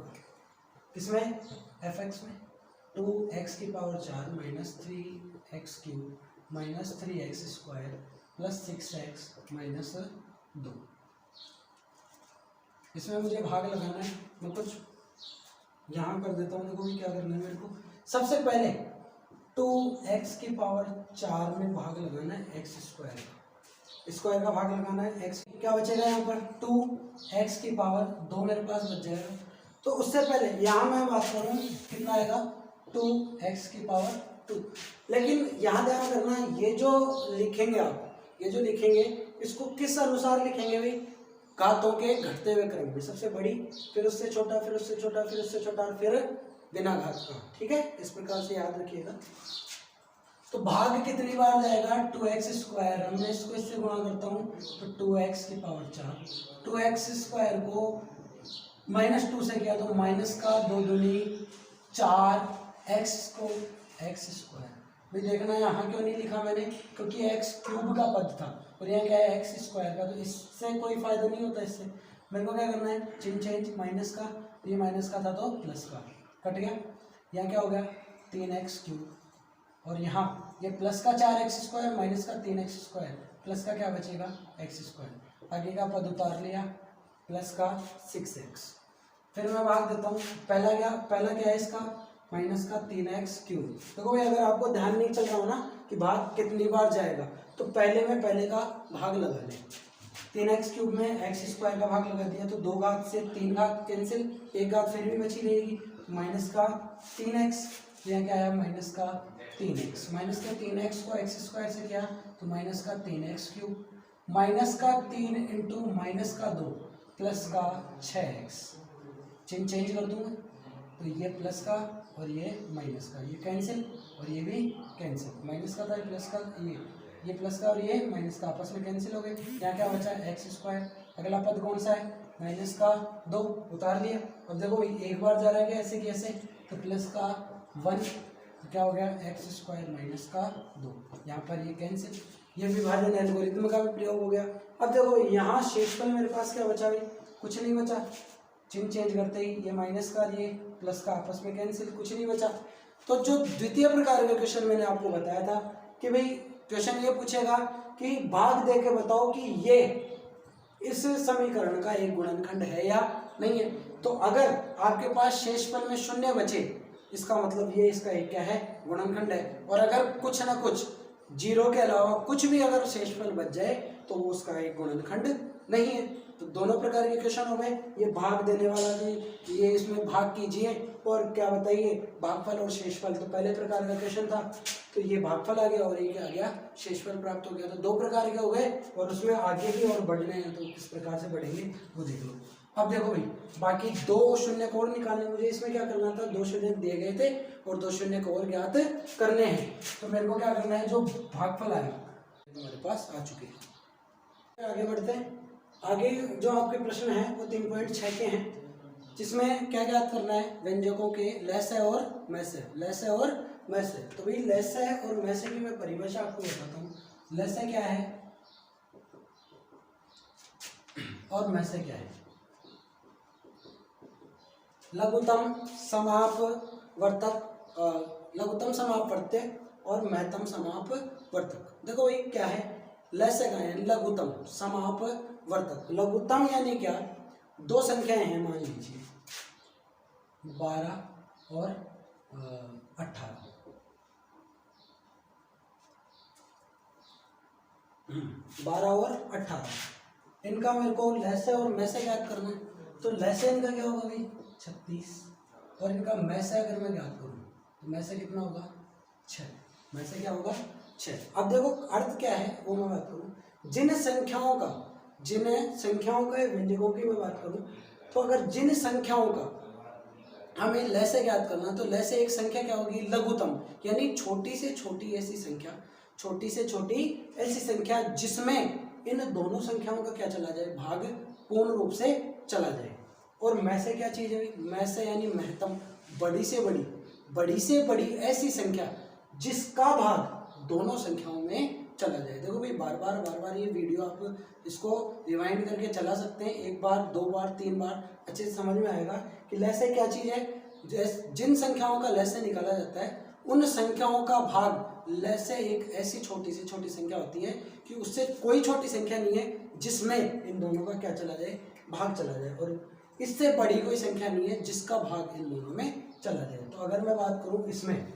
इसमें एफ एक्स में 2x की power 4 minus 3x cube minus 3x square plus 6x minus 2, इसमें मुझे भाग लगाना है। मैं कुछ यहाँ कर देता हूँ, देखो भी क्या करना है मेरे को। सबसे पहले 2x की पावर 4 में भाग लगाना है एक्स स्क्वायर का भाग लगाना है। x क्या बचेगा यहाँ पर 2x की पावर 2 मेरे पास बच जाएगा। तो उससे पहले यहाँ मैं बात करूँ कितना आएगा 2x की पावर 2, लेकिन यहाँ ध्यान करना ये जो लिखेंगे आप, ये जो लिखेंगे इसको किस अनुसार लिखेंगे भाई, घातों के घटते हुए क्रम में, सबसे बड़ी फिर उससे छोटा फिर उससे छोटा फिर उससे छोटा और फिर बिना घात का, ठीक है। इस प्रकार से याद रखिएगा। तो भाग कितनी बार जाएगा 2x स्क्वायर, हमने इसको इससे गुणा करता हूँ तो 2x की पावर 4, 2x स्क्वायर को -2 से किया तो माइनस का 2 दूनी 4, x को x स्क्वायर। भाई देखना यहाँ क्यों नहीं लिखा मैंने, क्योंकि x क्यूब का पद था और यहाँ क्या है x स्क्वायर का, तो इससे कोई फायदा नहीं होता। इससे मेरे को क्या करना है चिन्ह चेंज, माइनस का, ये माइनस का था तो प्लस का कट गया, यहाँ क्या हो गया 3x क्यूब और यहाँ ये प्लस का 4x स्क्वायर माइनस का 3x स्क्वायर, प्लस का क्या बचेगा एक्स स्क्वायर, आगे का पद उतार लिया प्लस का 6x। फिर मैं भाग देता हूँ, पहला क्या है इसका माइनस का 3x क्यूब। देखो भाई अगर आपको ध्यान नहीं चल रहा हो ना कि भाग कितनी बार जाएगा तो पहले का भाग लगा लें। 3x क्यूब में एक्स स्क्वायर का भाग लगा दिया तो 2 घात से 3 घात कैंसिल, 1 घात फिर भी बची रहेगी, माइनस का 3x, यहाँ क्या है माइनस का 3x। माइनस का 3x को एक्स स्क्वायर से किया तो माइनस का 3x क्यूब, माइनस का 3 इंटू माइनस का 2 प्लस का 6x। चेंज कर दूंगा तो ये प्लस का और ये माइनस का, ये कैंसिल और ये भी कैंसिल, माइनस का था प्लस का, ये प्लस का और ये माइनस का आपस में कैंसिल हो गए। यहाँ क्या बचा है एक्स स्क्वायर। अगला पद कौन सा है माइनस का 2, उतार लिया। अब देखो एक बार जा रहा है ऐसे कैसे, तो प्लस का 1 तो क्या हो गया एक्स स्क्वायर माइनस का 2, यहाँ पर ये कैंसिल, ये विभाजन एल्गोरिथम का भी प्रयोग हो गया। अब देखो यहाँ शेषफल मेरे पास क्या बचा भाई, कुछ नहीं बचा, चिन्ह चेंज करते ही ये माइनस का ये प्लस का आपस में कैंसिल, कुछ नहीं बचा। तो जो द्वितीय प्रकार का क्वेश्चन मैंने आपको बताया था कि भाई क्वेश्चन ये पूछेगा कि भाग दे के बताओ कि ये इस समीकरण का एक गुणनखंड है या नहीं है। तो अगर आपके पास शेषफल में शून्य बचे इसका मतलब ये इसका एक क्या है गुणनखंड है, और अगर कुछ ना कुछ जीरो के अलावा कुछ भी अगर शेषफल बच जाए तो वो उसका एक गुणनखंड नहीं है। तो दोनों प्रकार के क्वेश्चन हो गए, ये भाग देने वाला भी, ये इसमें भाग कीजिए और क्या बताइए भागफल और शेषफल। तो पहले प्रकार का क्वेश्चन था तो ये भागफल आ गया और ये क्या आ गया शेषफल प्राप्त हो गया। तो 2 प्रकार के हो गए और उसमें आगे भी और बढ़ने हैं तो किस प्रकार से बढ़ेंगे वो देख लो। अब देखो भाई बाकी 2 शून्य को और निकालने, मुझे इसमें क्या करना था 2 शून्य दिए गए थे और 2 शून्य को और ज्ञात करने हैं। तो मेरे को क्या करना है, जो भागफल आए तुम्हारे पास आ चुके हैं। आगे बढ़ते हैं। आगे जो आपके प्रश्न हैं वो 3.6 के हैं, जिसमें क्या ज्ञात करना है व्यंजकों के लस्य और मैस्य, लस्य और मैस्य। तो भाई लस्य और मैस्य की मैं परिभाषा आपको बताता हूँ। लस्य क्या है और मैस्य क्या है। लघुतम समापवर्तक, लघुतम समापवर्त्य और महत्तम समापवर्तक। देखो भाई क्या है लस्य का है लघुतम समापवर्तक। लघुतम यानी क्या, 2 संख्याएं हैं मान लीजिए 12 और 18, 12 और 18, इनका मेरे को लस्य और मैस्य ज्ञात करना है। तो लस्य इनका क्या होगा भाई 36, और इनका मैस्य अगर मैं ज्ञात करूँ तो मैस्य कितना होगा 6, मैस्य क्या होगा 6। अब देखो अर्थ क्या है वो मैं बात करूँ, जिन संख्याओं का व्यंजकों की मैं बात करूँ तो अगर जिन संख्याओं का हमें लस्य ज्ञात करना तो लस्य एक संख्या क्या होगी लघुतम, यानी छोटी से छोटी ऐसी संख्या, छोटी से छोटी ऐसी संख्या जिसमें इन दोनों संख्याओं का क्या चला जाए भाग पूर्ण रूप से चला जाए। और मैस्य क्या चीज है, मैस्य यानी महत्तम, बड़ी से बड़ी ऐसी संख्या जिसका भाग दोनों संख्याओं में चला जाए। देखो भाई बार बार ये वीडियो आप इसको रिवाइंड करके चला सकते हैं, 1 बार 2 बार 3 बार अच्छे से समझ में आएगा कि लस्य क्या चीज है। जिन संख्याओं का लस्य निकाला जाता है उन संख्याओं का भाग, लस्य एक ऐसी छोटी से छोटी संख्या होती है कि उससे कोई छोटी संख्या नहीं है जिसमें इन दोनों का क्या चला जाए भाग चला जाए, और इससे बड़ी कोई संख्या नहीं है जिसका भाग इन दोनों में चला जाए। तो अगर मैं बात करूं इसमें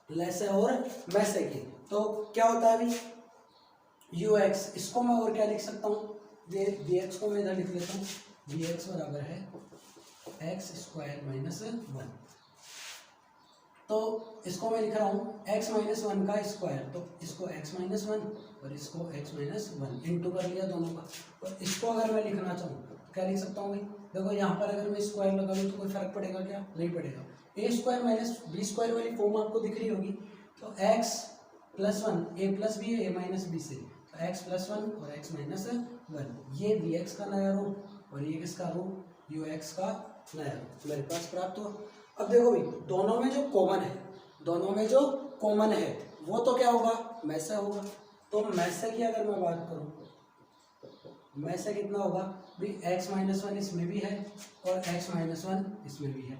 लस्य और मैस्य की तो क्या होता है अभी ux, इसको मैं और क्या लिख सकता हूँ vx को मैं इधर लिख लेता हूँ, vx बराबर है x स्क्वायर माइनस 1। तो इसको मैं लिख रहा हूँ x माइनस 1 का स्क्वायर, तो इसको x माइनस 1 और इसको x माइनस 1 इंटू कर लिया दोनों का। और इसको अगर मैं लिखना चाहूँ तो क्या लिख सकता हूँ भाई, देखो यहाँ पर अगर मैं स्क्वायर लगा लूँ तो कोई फर्क पड़ेगा क्या, नहीं पड़ेगा। ए स्क्वायर माइनस बी स्क्वायर वाली फॉर्म आपको दिख रही होगी, तो x प्लस 1 ए प्लस बी है ए माइनस बी से, तो x प्लस 1 और x माइनस 1, ये vx का नया रूप और ये किसका रूप ux का नया रूप मेरे पास प्राप्त हुआ। अब देखो भाई दोनों में जो कॉमन है वो तो क्या होगा मैस्य होगा। तो मैस्य की अगर मैं बात करूँ, मैस्य कितना होगा भाई x माइनस 1 इसमें भी है और x माइनस 1 इसमें भी है,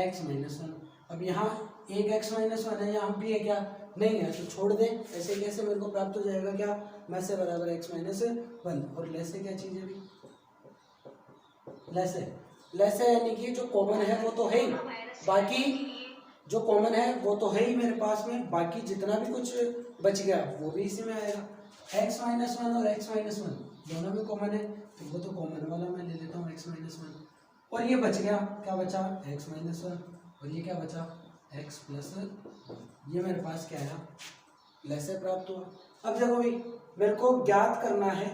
x माइनस 1। अब यहाँ एक x माइनस 1 है, यहाँ भी है क्या, नहीं है तो छोड़ दें। ऐसे कैसे मेरे को प्राप्त हो जाएगा क्या, में से बराबर x माइनस 1 और लेस से क्या चीज़ है भी, लेस है यानी कि जो कॉमन है वो तो है ही, बाकी जो कॉमन है वो तो है ही मेरे पास में, बाकी जितना भी कुछ बच गया वो भी इसी में आएगा। x माइनस 1 और x माइनस 1 दोनों में कॉमन है तो वो तो कॉमन वाला मैं ले लेता हूँ x माइनस 1, और ये बच गया, क्या बचा x माइनस 1 और ये क्या बचा x प्लस, ये मेरे पास क्या है लेस है प्राप्त हुआ। अब देखो भाई मेरे को ज्ञात करना है,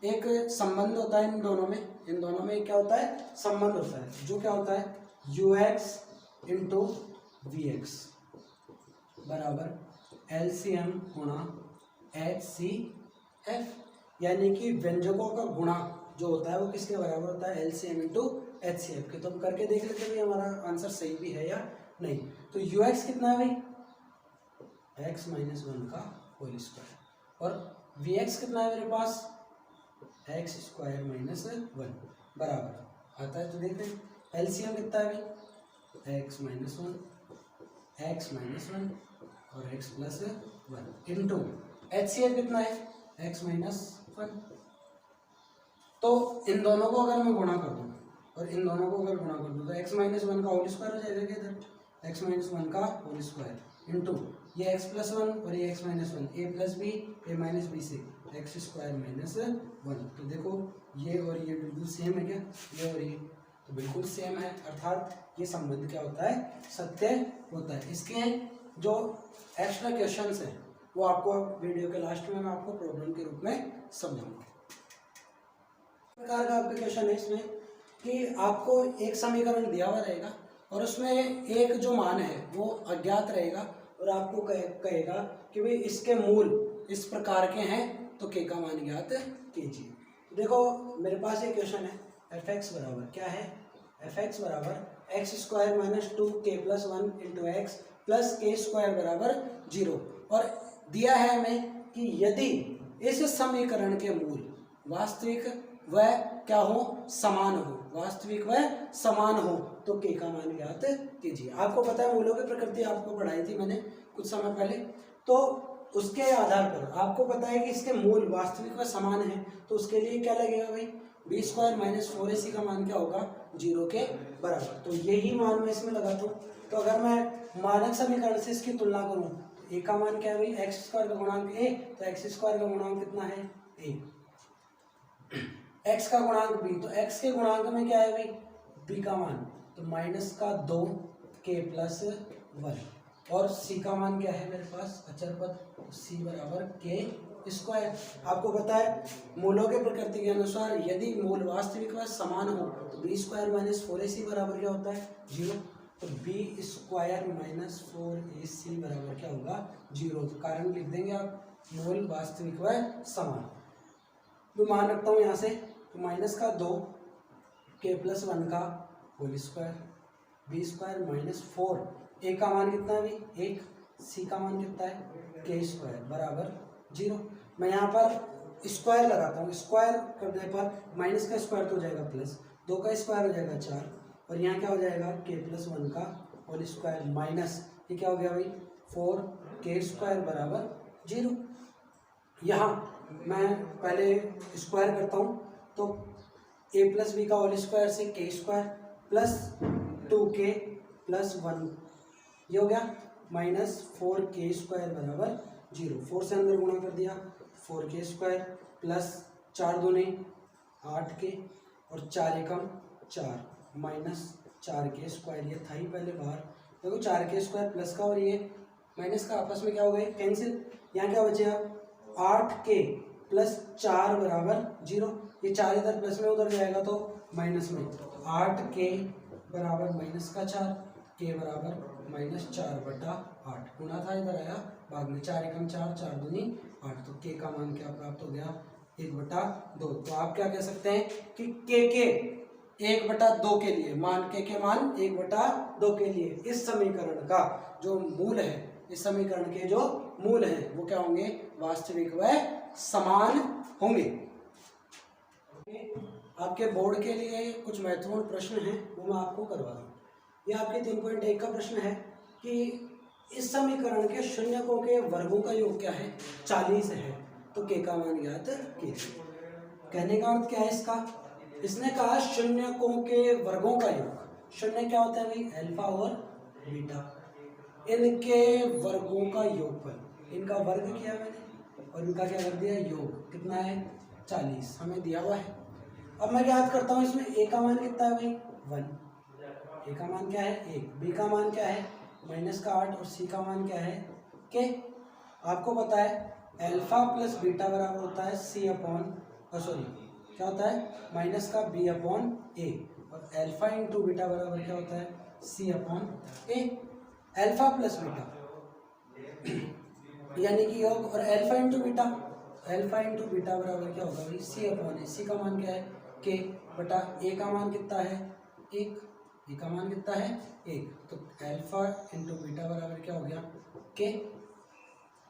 एक संबंध होता है इन दोनों में क्या होता है, संबंध होता है, जो क्या होता है ux इंटू वी एक्स बराबर एलसीएम गुणा HCF, यानी कि व्यंजकों का गुणा जो होता है वो किसके बराबर होता है, एलसीएम इंटू HCF के। तो हम करके देख लेते हैं हमारा आंसर सही भी है या नहीं। तो ux कितना है भाई, x माइनस 1 का होल स्क्वायर, और vx कितना है मेरे पास, x स्क्वायर माइनस 1 बराबर आता है। तो देख रहे हैं एलसीएम कितना है भाई, x माइनस 1 और x प्लस 1 इंटू HCF कितना है, x माइनस 1। तो इन दोनों को अगर मैं गुणा कर दूँ और इन दोनों को अगर गुणा कर दूँ तो x माइनस 1 का होल स्क्वायर हो जाएगा क्या इधर, x माइनस 1 का होल स्क्वायर इंटू ये x प्लस 1 और ये x minus 1, a plus B A minus B से x स्क्वायर माइनस 1। तो देखो ये और ये बिल्कुल सेम है क्या, ये और ये तो बिल्कुल सेम है, अर्थात ये संबंध क्या होता है, सत्य होता है। इसके जो एक्स्ट्रा क्वेश्चंस हैं वो आपको वीडियो के लास्ट में मैं आपको प्रॉब्लम के रूप में समझाऊंगा। प्रकार का आपका क्वेश्चन है इसमें कि आपको एक समीकरण दिया हुआ रहेगा और उसमें एक जो मान है वो अज्ञात रहेगा और आपको कहेगा कि भाई इसके मूल इस प्रकार के हैं तो के का मान ज्ञात कीजिए। देखो मेरे पास एक क्वेश्चन है, एफ एक्स बराबर क्या है, एफ एक्स बराबर x square minus 2k plus 1 into x plus के स्क्वायर बराबर 0, और दिया है हमें कि यदि इस समीकरण के मूल वास्तविक व क्या हो, समान हो, वास्तविक व समान हो तो के का मान ज्ञात कीजिए। आपको पता है मूलों की प्रकृति आपको पढ़ाई थी मैंने कुछ समय पहले, तो उसके आधार पर आपको पता है कि इसके मूल वास्तविक व समान है तो उसके लिए क्या लगेगा भाई, बी स्क्वायर माइनस 4ac का मान क्या होगा, 0 के बराबर। तो यही मान मैं इसमें लगाता हूँ। तो अगर मैं मानक समीकरण से इसकी तुलना करूँ तो ए का मान क्या है भाई, एक्स स्क्वायर का गुणांक ए, तो एक्स स्क्वायर का गुणांक कितना है ए, एक्स का गुणांक बी, तो एक्स के गुणांक में क्या है भाई बी का मान, तो माइनस का 2k प्लस 1, और सी का मान क्या है मेरे पास अचर पद, सी बराबर के स्क्वायर। आपको पता है मूलों के प्रकृति के अनुसार यदि मूल वास्तविक व समान हो तो बी स्क्वायर माइनस 4ac बराबर क्या होता है 0, तो बी स्क्वायर माइनस 4ac बराबर क्या होगा 0। तो कारण लिख देंगे आप, मूल वास्तविक व समान। तो मान रखता हूँ यहाँ से, तो माइनस का 2k प्लस 1 का whole square, B square minus 4, A का मान कितना है भाई 1, सी का मान कितना है के स्क्वायर बराबर 0। मैं यहाँ पर स्क्वायर लगाता हूँ, स्क्वायर करने पर माइनस का स्क्वायर तो हो जाएगा प्लस, 2 का स्क्वायर हो जाएगा 4, और यहाँ क्या हो जाएगा के प्लस 1 का होल स्क्वायर माइनस ये क्या हो गया भाई 4k स्क्वायर बराबर 0। यहाँ मैं पहले स्क्वायर करता हूँ तो a प्लस बी का होल स्क्वायर से के स्क्वायर प्लस 2k प्लस 1 ये हो गया माइनस 4k स्क्वायर बराबर 0। 4 से अंदर गुणा कर दिया, 4k स्क्वायर प्लस 4 दूने 8k और 4 एकम 4 माइनस 4k स्क्वायर, ये था ही पहले बाहर। देखो 4k स्क्वायर प्लस का और ये माइनस का आपस में क्या हो गए कैंसिल, यहाँ क्या बचेगा 8k प्लस 4 बराबर 0, ये 4 इधर प्लस में उधर जाएगा तो माइनस में, 8k बराबर माइनस का 4, k बराबर माइनस 4/8, गुणा था इधर आया बाद में, 4 एकम 4 4 दूनी 8, तो k का मान क्या प्राप्त हो गया 1/2। तो आप क्या कह सकते हैं कि k 1/2 के लिए मान, के मान 1/2 के लिए इस समीकरण का जो मूल है, इस समीकरण के जो मूल हैं वो क्या होंगे, वास्तविक व समान होंगे। आपके बोर्ड के लिए कुछ महत्वपूर्ण प्रश्न हैं वो मैं आपको करवा दूँ। ये आपके 3.1 का प्रश्न है कि इस समीकरण के शून्यकों के वर्गों का योग क्या है, 40 है। तो के का मान ज्ञात कीजिए। कहने का अर्थ क्या है इसका, इसने कहा शून्यकों के वर्गों का योग। शून्य क्या होता है भाई, अल्फा और बीटा, इनके वर्गों का योगफल, इनका वर्ग किया मैंने और इनका क्या कर दिया, योग। कितना है, 40 हमें दिया हुआ है। अब मैं याद करता हूँ इसमें ए का मान कितना है भाई, 1। ए का मान क्या है, 1। बी का मान क्या है, -8 और सी का मान क्या है, के। आपको पता है अल्फा प्लस बीटा बराबर होता है सी अपॉन सॉरी क्या होता है, माइनस का बी अपॉन ए, और अल्फा इंटू बीटा बराबर क्या होता है, सी अपॉन ए। अल्फा प्लस बीटा यानी कि योग, और alpha into beta, alpha into beta बराबर क्या होगा भाई, सी अपॉन ए। सी का मान क्या है, के, बटा ए का मान कितना है, 1। ए का मान कितना है, 1। तो अल्फा इंटू बीटा बराबर क्या हो गया, के।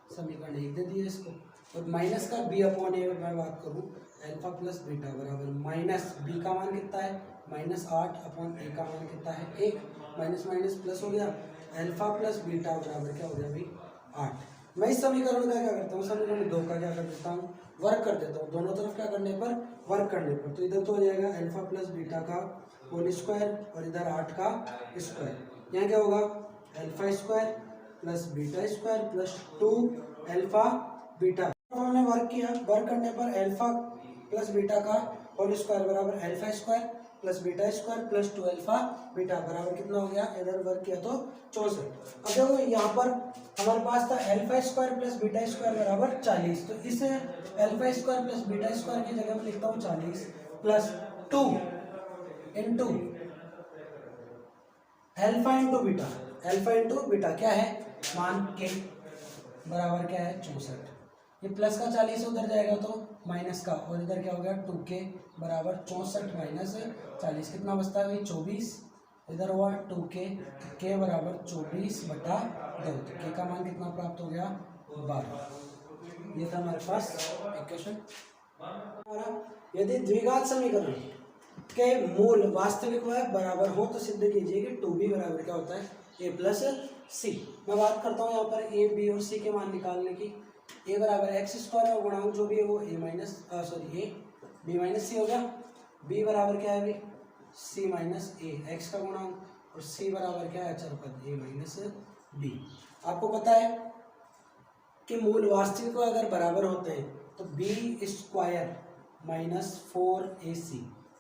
समीकरण 1 दे दिए इसको। और माइनस का बी अपॉन ए मैं बात करूँ, अल्फा प्लस बीटा बराबर माइनस बी का मान कितना है, -8 अपॉन ए का मान कितना है, 1। माइनस माइनस प्लस हो गया, अल्फा प्लस बीटा बराबर क्या हो गया भाई, 8। मैं इस समीकरण का क्या करता हूँ, समीकरण 2 का क्या कर देता हूँ, वर्क कर देता हूँ। दोनों तरफ क्या करने पर, वर्क करने पर। तो इधर तो हो जाएगा अल्फा प्लस बीटा का होल स्क्वायर और इधर 8 का स्क्वायर। यहाँ क्या होगा, alpha square plus beta square plus 2 alpha beta. हमने वर्क किया, वर्क करने पर अल्फा प्लस बीटा का होल स्क्वायर बराबर alpha square plus beta square plus 2 alpha beta बराबर कितना हो गया, इधर वर्क किया तो 64। अब देखो यहाँ पर हमारे पास था alpha square plus beta square बराबर 40। तो इस alpha square plus beta square की जगह में लिखता हूँ 40 plus 2 into alpha into beta. Alpha into beta क्या है, मान के बराबर क्या है, 64। ये प्लस का 40 उधर जाएगा तो माइनस का, और इधर क्या हो गया 2k बराबर 64 माइनस 40 कितना बचता है भाई, 24। इधर हुआ 2k, k बराबर 24 बटा 2। तो k का मान कितना प्राप्त हो गया, 12। ये था हमारे पास इक्वेशन। यदि द्विघात समीकरण के मूल वास्तविक व बराबर हो तो सिद्ध कीजिए कि 2b बराबर क्या होता है, a प्लस सी। मैं बात करता हूँ यहाँ पर a, b और c के मान निकालने की। a बराबर एक्स स्क्वायर और गुणांक जो भी है वो a b माइनस सी हो गया। b बराबर क्या है भाई, c माइनस ए, एक्स का गुणांक, और c बराबर क्या है, अचर पद a माइनस बी। आपको पता है कि मूल वास्तविक अगर बराबर होते हैं तो b स्क्वायर माइनस 4ac,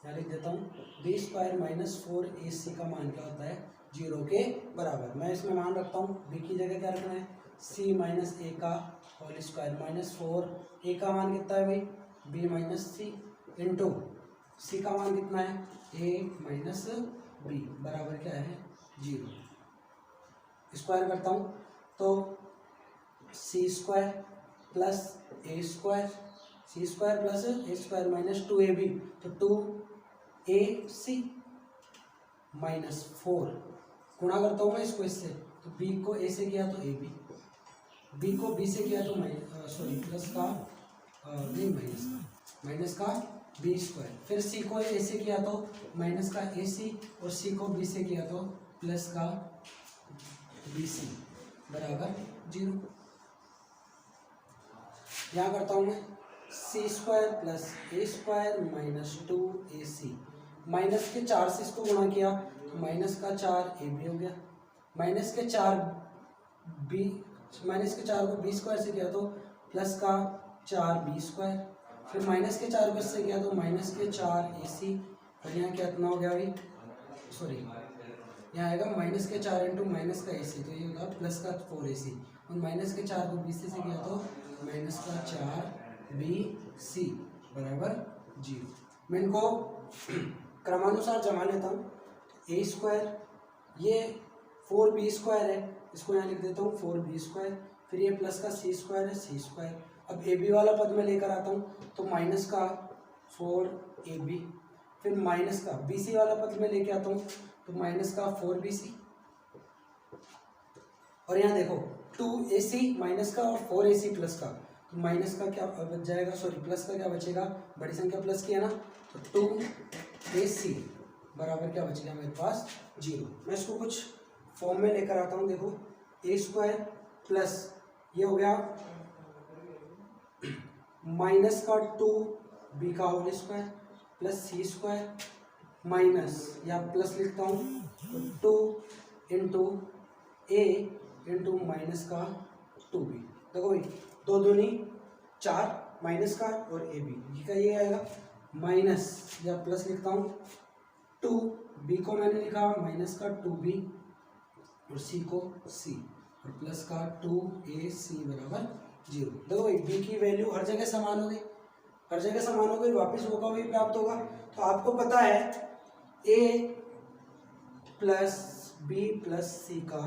यहाँ लिख देता हूँ b स्क्वायर माइनस 4ac का मान क्या होता है, 0 के बराबर। मैं इसमें मान रखता हूँ b की जगह क्या रखना है, c माइनस ए का होल स्क्वायर माइनस 4 ए का मान कितना है भाई, b माइनस सी इंटू सी का मान कितना है, a माइनस बी बराबर क्या है, 0। स्क्वायर करता हूँ तो सी स्क्वायर प्लस ए स्क्वायर, सी स्क्वायर प्लस ए स्क्वायर माइनस 2ab, तो 2ac माइनस 4। गुणा करता हूँ मैं इसको इससे, तो b को a से किया तो ab, b को b से किया तो प्लस का माइनस का b स्क्वायर, फिर c को a से किया तो माइनस का ac, और c को b से किया तो प्लस का bc बराबर 0। यहाँ करता हूँ मैं c स्क्वायर प्लस ए स्क्वायर माइनस 2ac, माइनस के 4 से इसको गुणा किया तो माइनस का 4ab हो गया, माइनस के 4 को b स्क्वायर से किया तो प्लस का 4b स्क्वायर, फिर माइनस के 4 को इससे किया तो माइनस के 4ac, और यहाँ क्या इतना हो गया भाई, यहाँ आएगा माइनस के 4 इंटू माइनस का ac, तो ये होगा प्लस का 4ac, और माइनस के 4 को b से किया तो माइनस का 4bc बराबर 0। मैं इनको क्रमानुसार जमा लेता हूँ। ए स्क्वायर, ये 4b स्क्वायर है, इसको यहाँ लिख देता हूँ 4b स्क्वायर, फिर ये प्लस का c स्क्वायर है, c स्क्वायर। अब ab वाला पद में लेकर आता हूँ तो माइनस का 4ab, फिर माइनस का bc वाला पद में लेके आता हूँ तो माइनस का 4bc, और यहाँ देखो 2ac माइनस का और 4ac प्लस का, तो माइनस का क्या बच जाएगा, प्लस का क्या बचेगा, बड़ी संख्या प्लस की है ना, तो 2ac बराबर क्या बचेगा मेरे पास, 0। मैं इसको कुछ फॉर्म में लेकर आता हूँ। देखो ए स्क्वायर प्लस ये हो गया माइनस का 2b का whole square plus c square minus या प्लस लिखता हूँ तो 2 इंटू ए इंटू माइनस का 2b। देखो भाई 2 दूनी 4 माइनस का और ए बी ये का ये आएगा माइनस या प्लस लिखता हूँ 2b को मैंने लिखा माइनस का 2b और c को c और प्लस का 2ac बराबर 0। देखो भाई b की वैल्यू हर जगह समान हो गई, हर जगह समान हो गई, वापस वो का वही प्राप्त होगा। तो आपको पता है a plus b plus c का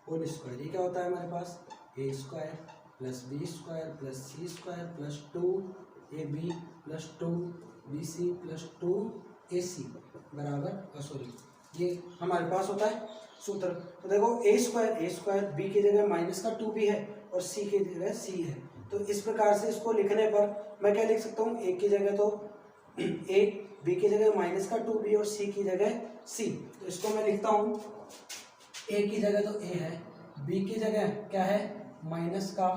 होल स्क्वायर ये क्या होता है हमारे पास a square plus b square plus c square plus 2ab plus 2bc plus 2ac बराबर सॉरी ये हमारे पास होता है सूत्र। तो देखो ए स्क्वायर बी की जगह माइनस का 2b है और सी की जगह c है। तो इस प्रकार से इसको लिखने पर मैं क्या लिख सकता हूँ, ए की जगह तो ए, बी की जगह माइनस का 2b और सी की जगह c। तो इसको मैं लिखता हूँ ए की जगह तो ए है, बी की जगह क्या है माइनस का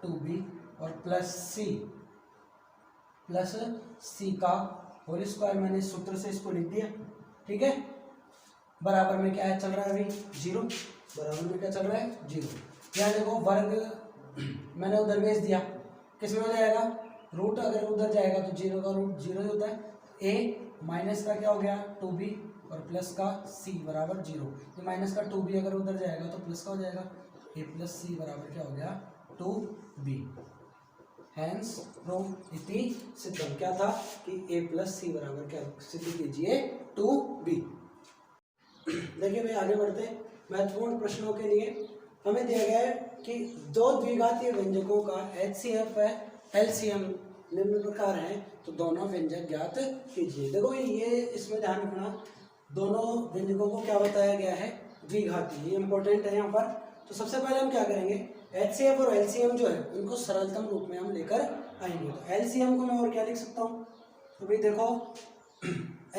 2b और प्लस सी का होल स्क्वायर। मैंने सूत्र से इसको लिख दिया, ठीक है। बराबर में क्या है चल रहा है अभी 0, बराबर में क्या चल रहा है 0। यहाँ देखो वर्ग मैंने उधर भेज दिया, किस में हो जाएगा रूट, अगर उधर जाएगा तो 0 का रूट 0 ही होता है। ए माइनस का क्या हो गया 2b और प्लस का c बराबर 0। ये माइनस का 2b अगर उधर जाएगा तो प्लस का हो जाएगा, a प्लस सी बराबर क्या हो गया 2b। हैंस प्रूव इति सिद्धम, क्या था कि a प्लस सी बराबर क्या सिद्ध कीजिए 2b। देखिए भाई आगे बढ़ते महत्वपूर्ण प्रश्नों के लिए। हमें दिया गया है कि दो द्विघातीय व्यंजकों का HCF है LCM निम्न प्रकार है, तो दोनों व्यंजक ज्ञात कीजिए। देखो ये इसमें ध्यान रखना, दोनों व्यंजकों को क्या बताया गया है द्विघाती, ये इंपॉर्टेंट है यहाँ पर। तो सबसे पहले हम क्या करेंगे HCF और LCM जो है उनको सरलतम रूप में हम लेकर आएंगे। तो LCM को मैं और क्या लिख सकता हूँ, तो भाई देखो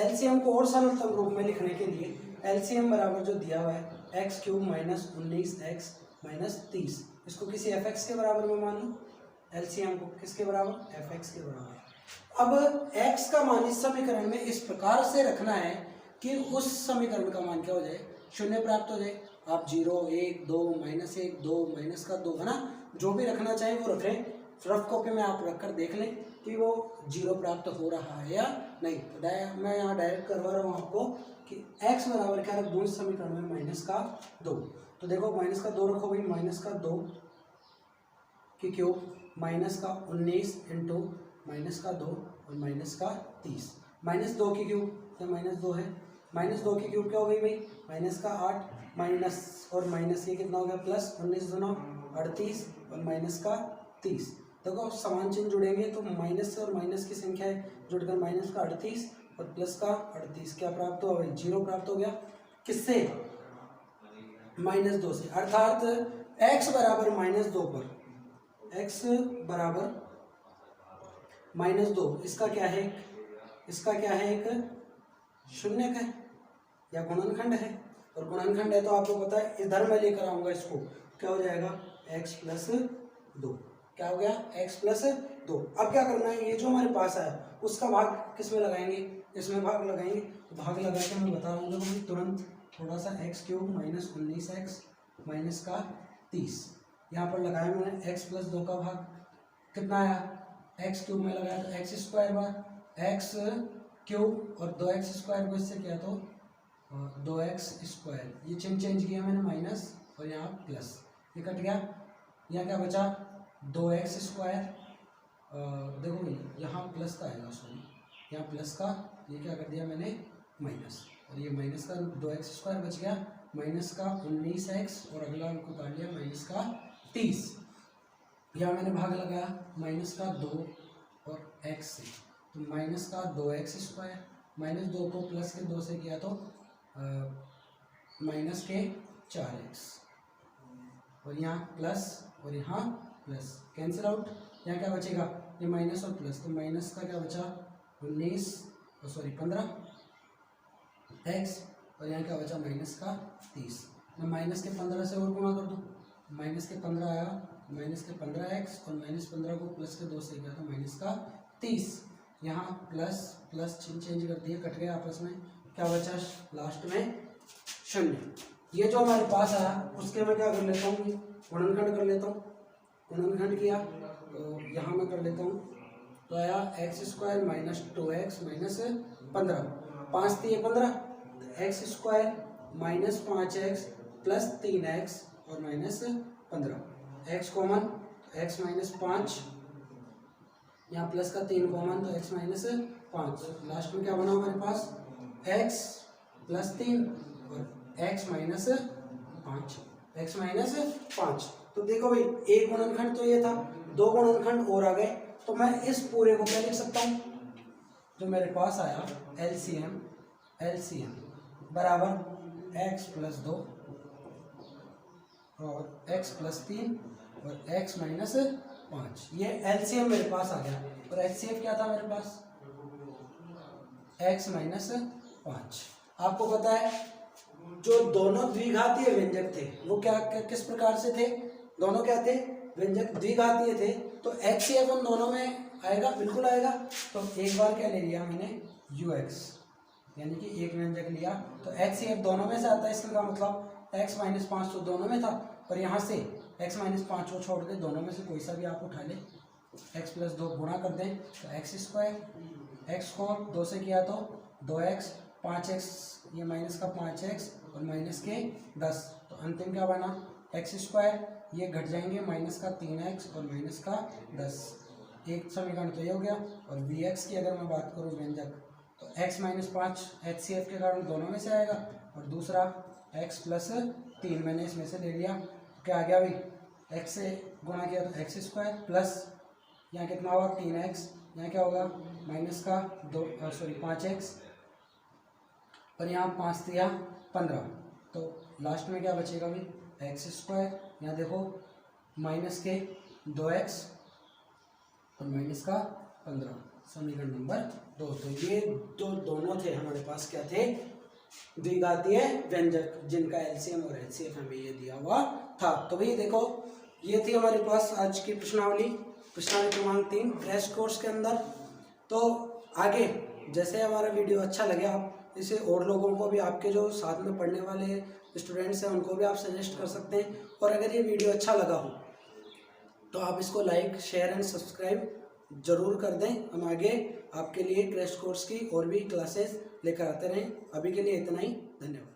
LCM को और सरलतम रूप में लिखने के लिए LCM बराबर जो दिया हुआ है x cube minus 19x minus 30, इसको किसी fx के बराबर में मान लो। LCM को किसके बराबर fx के बराबर। अब x का मान इस समीकरण में इस प्रकार से रखना है कि उस समीकरण का मान क्या हो जाए शून्य प्राप्त हो जाए। आप 0 1 2 माइनस 1 2 माइनस का 2 है ना, जो भी रखना चाहे वो रखें। रफ कॉपी में आप रखकर देख लें कि वो 0 प्राप्त हो रहा है या नहीं। तो मैं यहाँ डायरेक्ट करवा रहा हूँ आपको कि x बराबर क्या रख दूँ इस समीकरण में माइनस का 2। तो देखो माइनस का 2 रखो भाई, माइनस का 2 की क्यूब माइनस का 19 इंटू माइनस का 2 और माइनस का 30, माइनस 2 की क्यूब तो माइनस 2 है, माइनस 2 की क्यूब क्या हो गई भाई माइनस का 8 माइनस और माइनस ये कितना हो गया प्लस 19 दूना 38 और माइनस का 30। देखो समान चिन्ह जुड़ेंगे तो माइनस और माइनस की संख्या है, जुड़कर माइनस का 38 और प्लस का 38 क्या प्राप्त हुआ भाई 0 प्राप्त हो गया। किससे माइनस 2 से, अर्थात x बराबर माइनस 2 पर x बराबर माइनस 2 इसका क्या है, इसका क्या है एक शून्य का है या गुणनखंड है, और गुणनखंड है तो आपको पता है इधर मैं लेकर आऊंगा इसको, क्या हो जाएगा x प्लस 2, क्या हो गया x प्लस 2। अब क्या करना है, ये जो हमारे पास है उसका भाग किस में लगाएंगे, इसमें भाग लगाएंगे। तो भाग लगा के मैं बता रहा हूँ तुरंत, थोड़ा सा x cube minus 19x minus का 30 यहाँ पर लगाया मैंने, x प्लस 2 का भाग कितना आया x क्यूब में लगाया तो x square bar x cube और 2x स्क्वायर को इससे किया तो 2x स्क्वायर, ये चिन्ह चेंज किया मैंने माइनस और यहाँ प्लस, ये कट गया। यहाँ क्या बचा 2x स्क्वायर, देखो भाई यहाँ प्लस का आएगा, सॉरी यहाँ प्लस का, ये क्या कर दिया मैंने माइनस, और ये माइनस का 2x स्क्वायर बच गया, माइनस का 19x और अगला अंक उतार लिया माइनस का 30। यहाँ मैंने भाग लगाया माइनस का 2 और x से, तो माइनस का 2x स्क्वायर, माइनस 2 को प्लस के 2 से किया तो माइनस के 4x, और यहाँ प्लस और यहाँ प्लस कैंसिल आउट, यहाँ क्या बचेगा ये माइनस और प्लस, तो माइनस का क्या बचा 15 x और यहाँ क्या बचा माइनस का 30। मैं माइनस के 15 से और गुणा कर दूँ माइनस के 15 आया, माइनस के 15x और माइनस 15 को प्लस के 2 से किया तो माइनस का 30। यहाँ प्लस प्लस चेंज कर दिए, कट गए आपस में, क्या बचा लास्ट में 0। ये जो हमारे पास आया उसके मैं क्या कर लेता हूँ, गुणनखंड कर लेता हूँ। गुणनखंड किया तो यहाँ मैं कर लेता हूँ, तो आया x² minus 2x minus 15, 5 3 15, x² minus 5x plus 3x और minus 15, x common x minus 5, यहाँ प्लस का 3 कॉमन तो x माइनस 5, लास्ट में क्या बना हमारे पास x प्लस 3 और x माइनस 5, x माइनस 5। तो देखो भाई एक गुणनखंड तो ये था, दो गुणनखंड और आ गए, तो मैं इस पूरे को क्या लिख सकता हूँ, जो मेरे पास आया LCM बराबर x प्लस 2 और x प्लस 3 और x माइनस 5। ये LCM मेरे पास आ गया और HCF क्या था मेरे पास, x माइनस 5। आपको पता है जो दोनों द्विघातीय व्यंजक थे वो क्या किस प्रकार से थे, दोनों क्या थे, व्यंजक द्विघातीय थे, तो HCF उन दोनों में आएगा, बिल्कुल आएगा। तो एक बार क्या ले लिया मैंने UX, यानी कि एक व्यंजक लिया तो HCF दोनों में से आता है, इसका मतलब x माइनस 5 तो दोनों में था, और यहाँ से x माइनस 5 को छोड़ के दोनों में से कोई सा भी आप उठा ले, x प्लस 2 गुणा कर दें तो x², x को 2 से किया तो 2x, 5x ये माइनस का 5x और माइनस के 10, तो अंतिम क्या बना x², ये घट जाएंगे माइनस का 3x और माइनस का 10, एक समीकरण तो ये हो गया। और Vx की अगर मैं बात करूँ व्यंजक, तो x माइनस 5 HCF के कारण दोनों में से आएगा, और दूसरा x प्लस 3 मैंने इसमें से ले लिया, क्या आ गया भाई, x से गुणा किया तो x² प्लस यहाँ कितना होगा 3x, यहाँ क्या होगा माइनस का 5x और यहाँ 5 3 15, तो लास्ट में क्या बचेगा भाई x², यहाँ देखो माइनस के 2x और माइनस का 15, समीकरण नंबर 2। तो ये जो दोनों थे हमारे पास क्या थे, द्विघातीय व्यंजक जिनका LCM और HCF हमें ये दिया हुआ था। तो भाई देखो ये थी हमारे पास आज की प्रश्नावली क्रमांक 3 क्रैश कोर्स के अंदर। तो आगे जैसे हमारा वीडियो अच्छा लगे आप इसे और लोगों को भी, आपके जो साथ में पढ़ने वाले स्टूडेंट्स हैं उनको भी आप सजेस्ट कर सकते हैं, और अगर ये वीडियो अच्छा लगा हो तो आप इसको लाइक शेयर एंड सब्सक्राइब जरूर कर दें। हम आगे आपके लिए क्रैश कोर्स की और भी क्लासेस लेकर आते रहें। अभी के लिए इतना ही, धन्यवाद।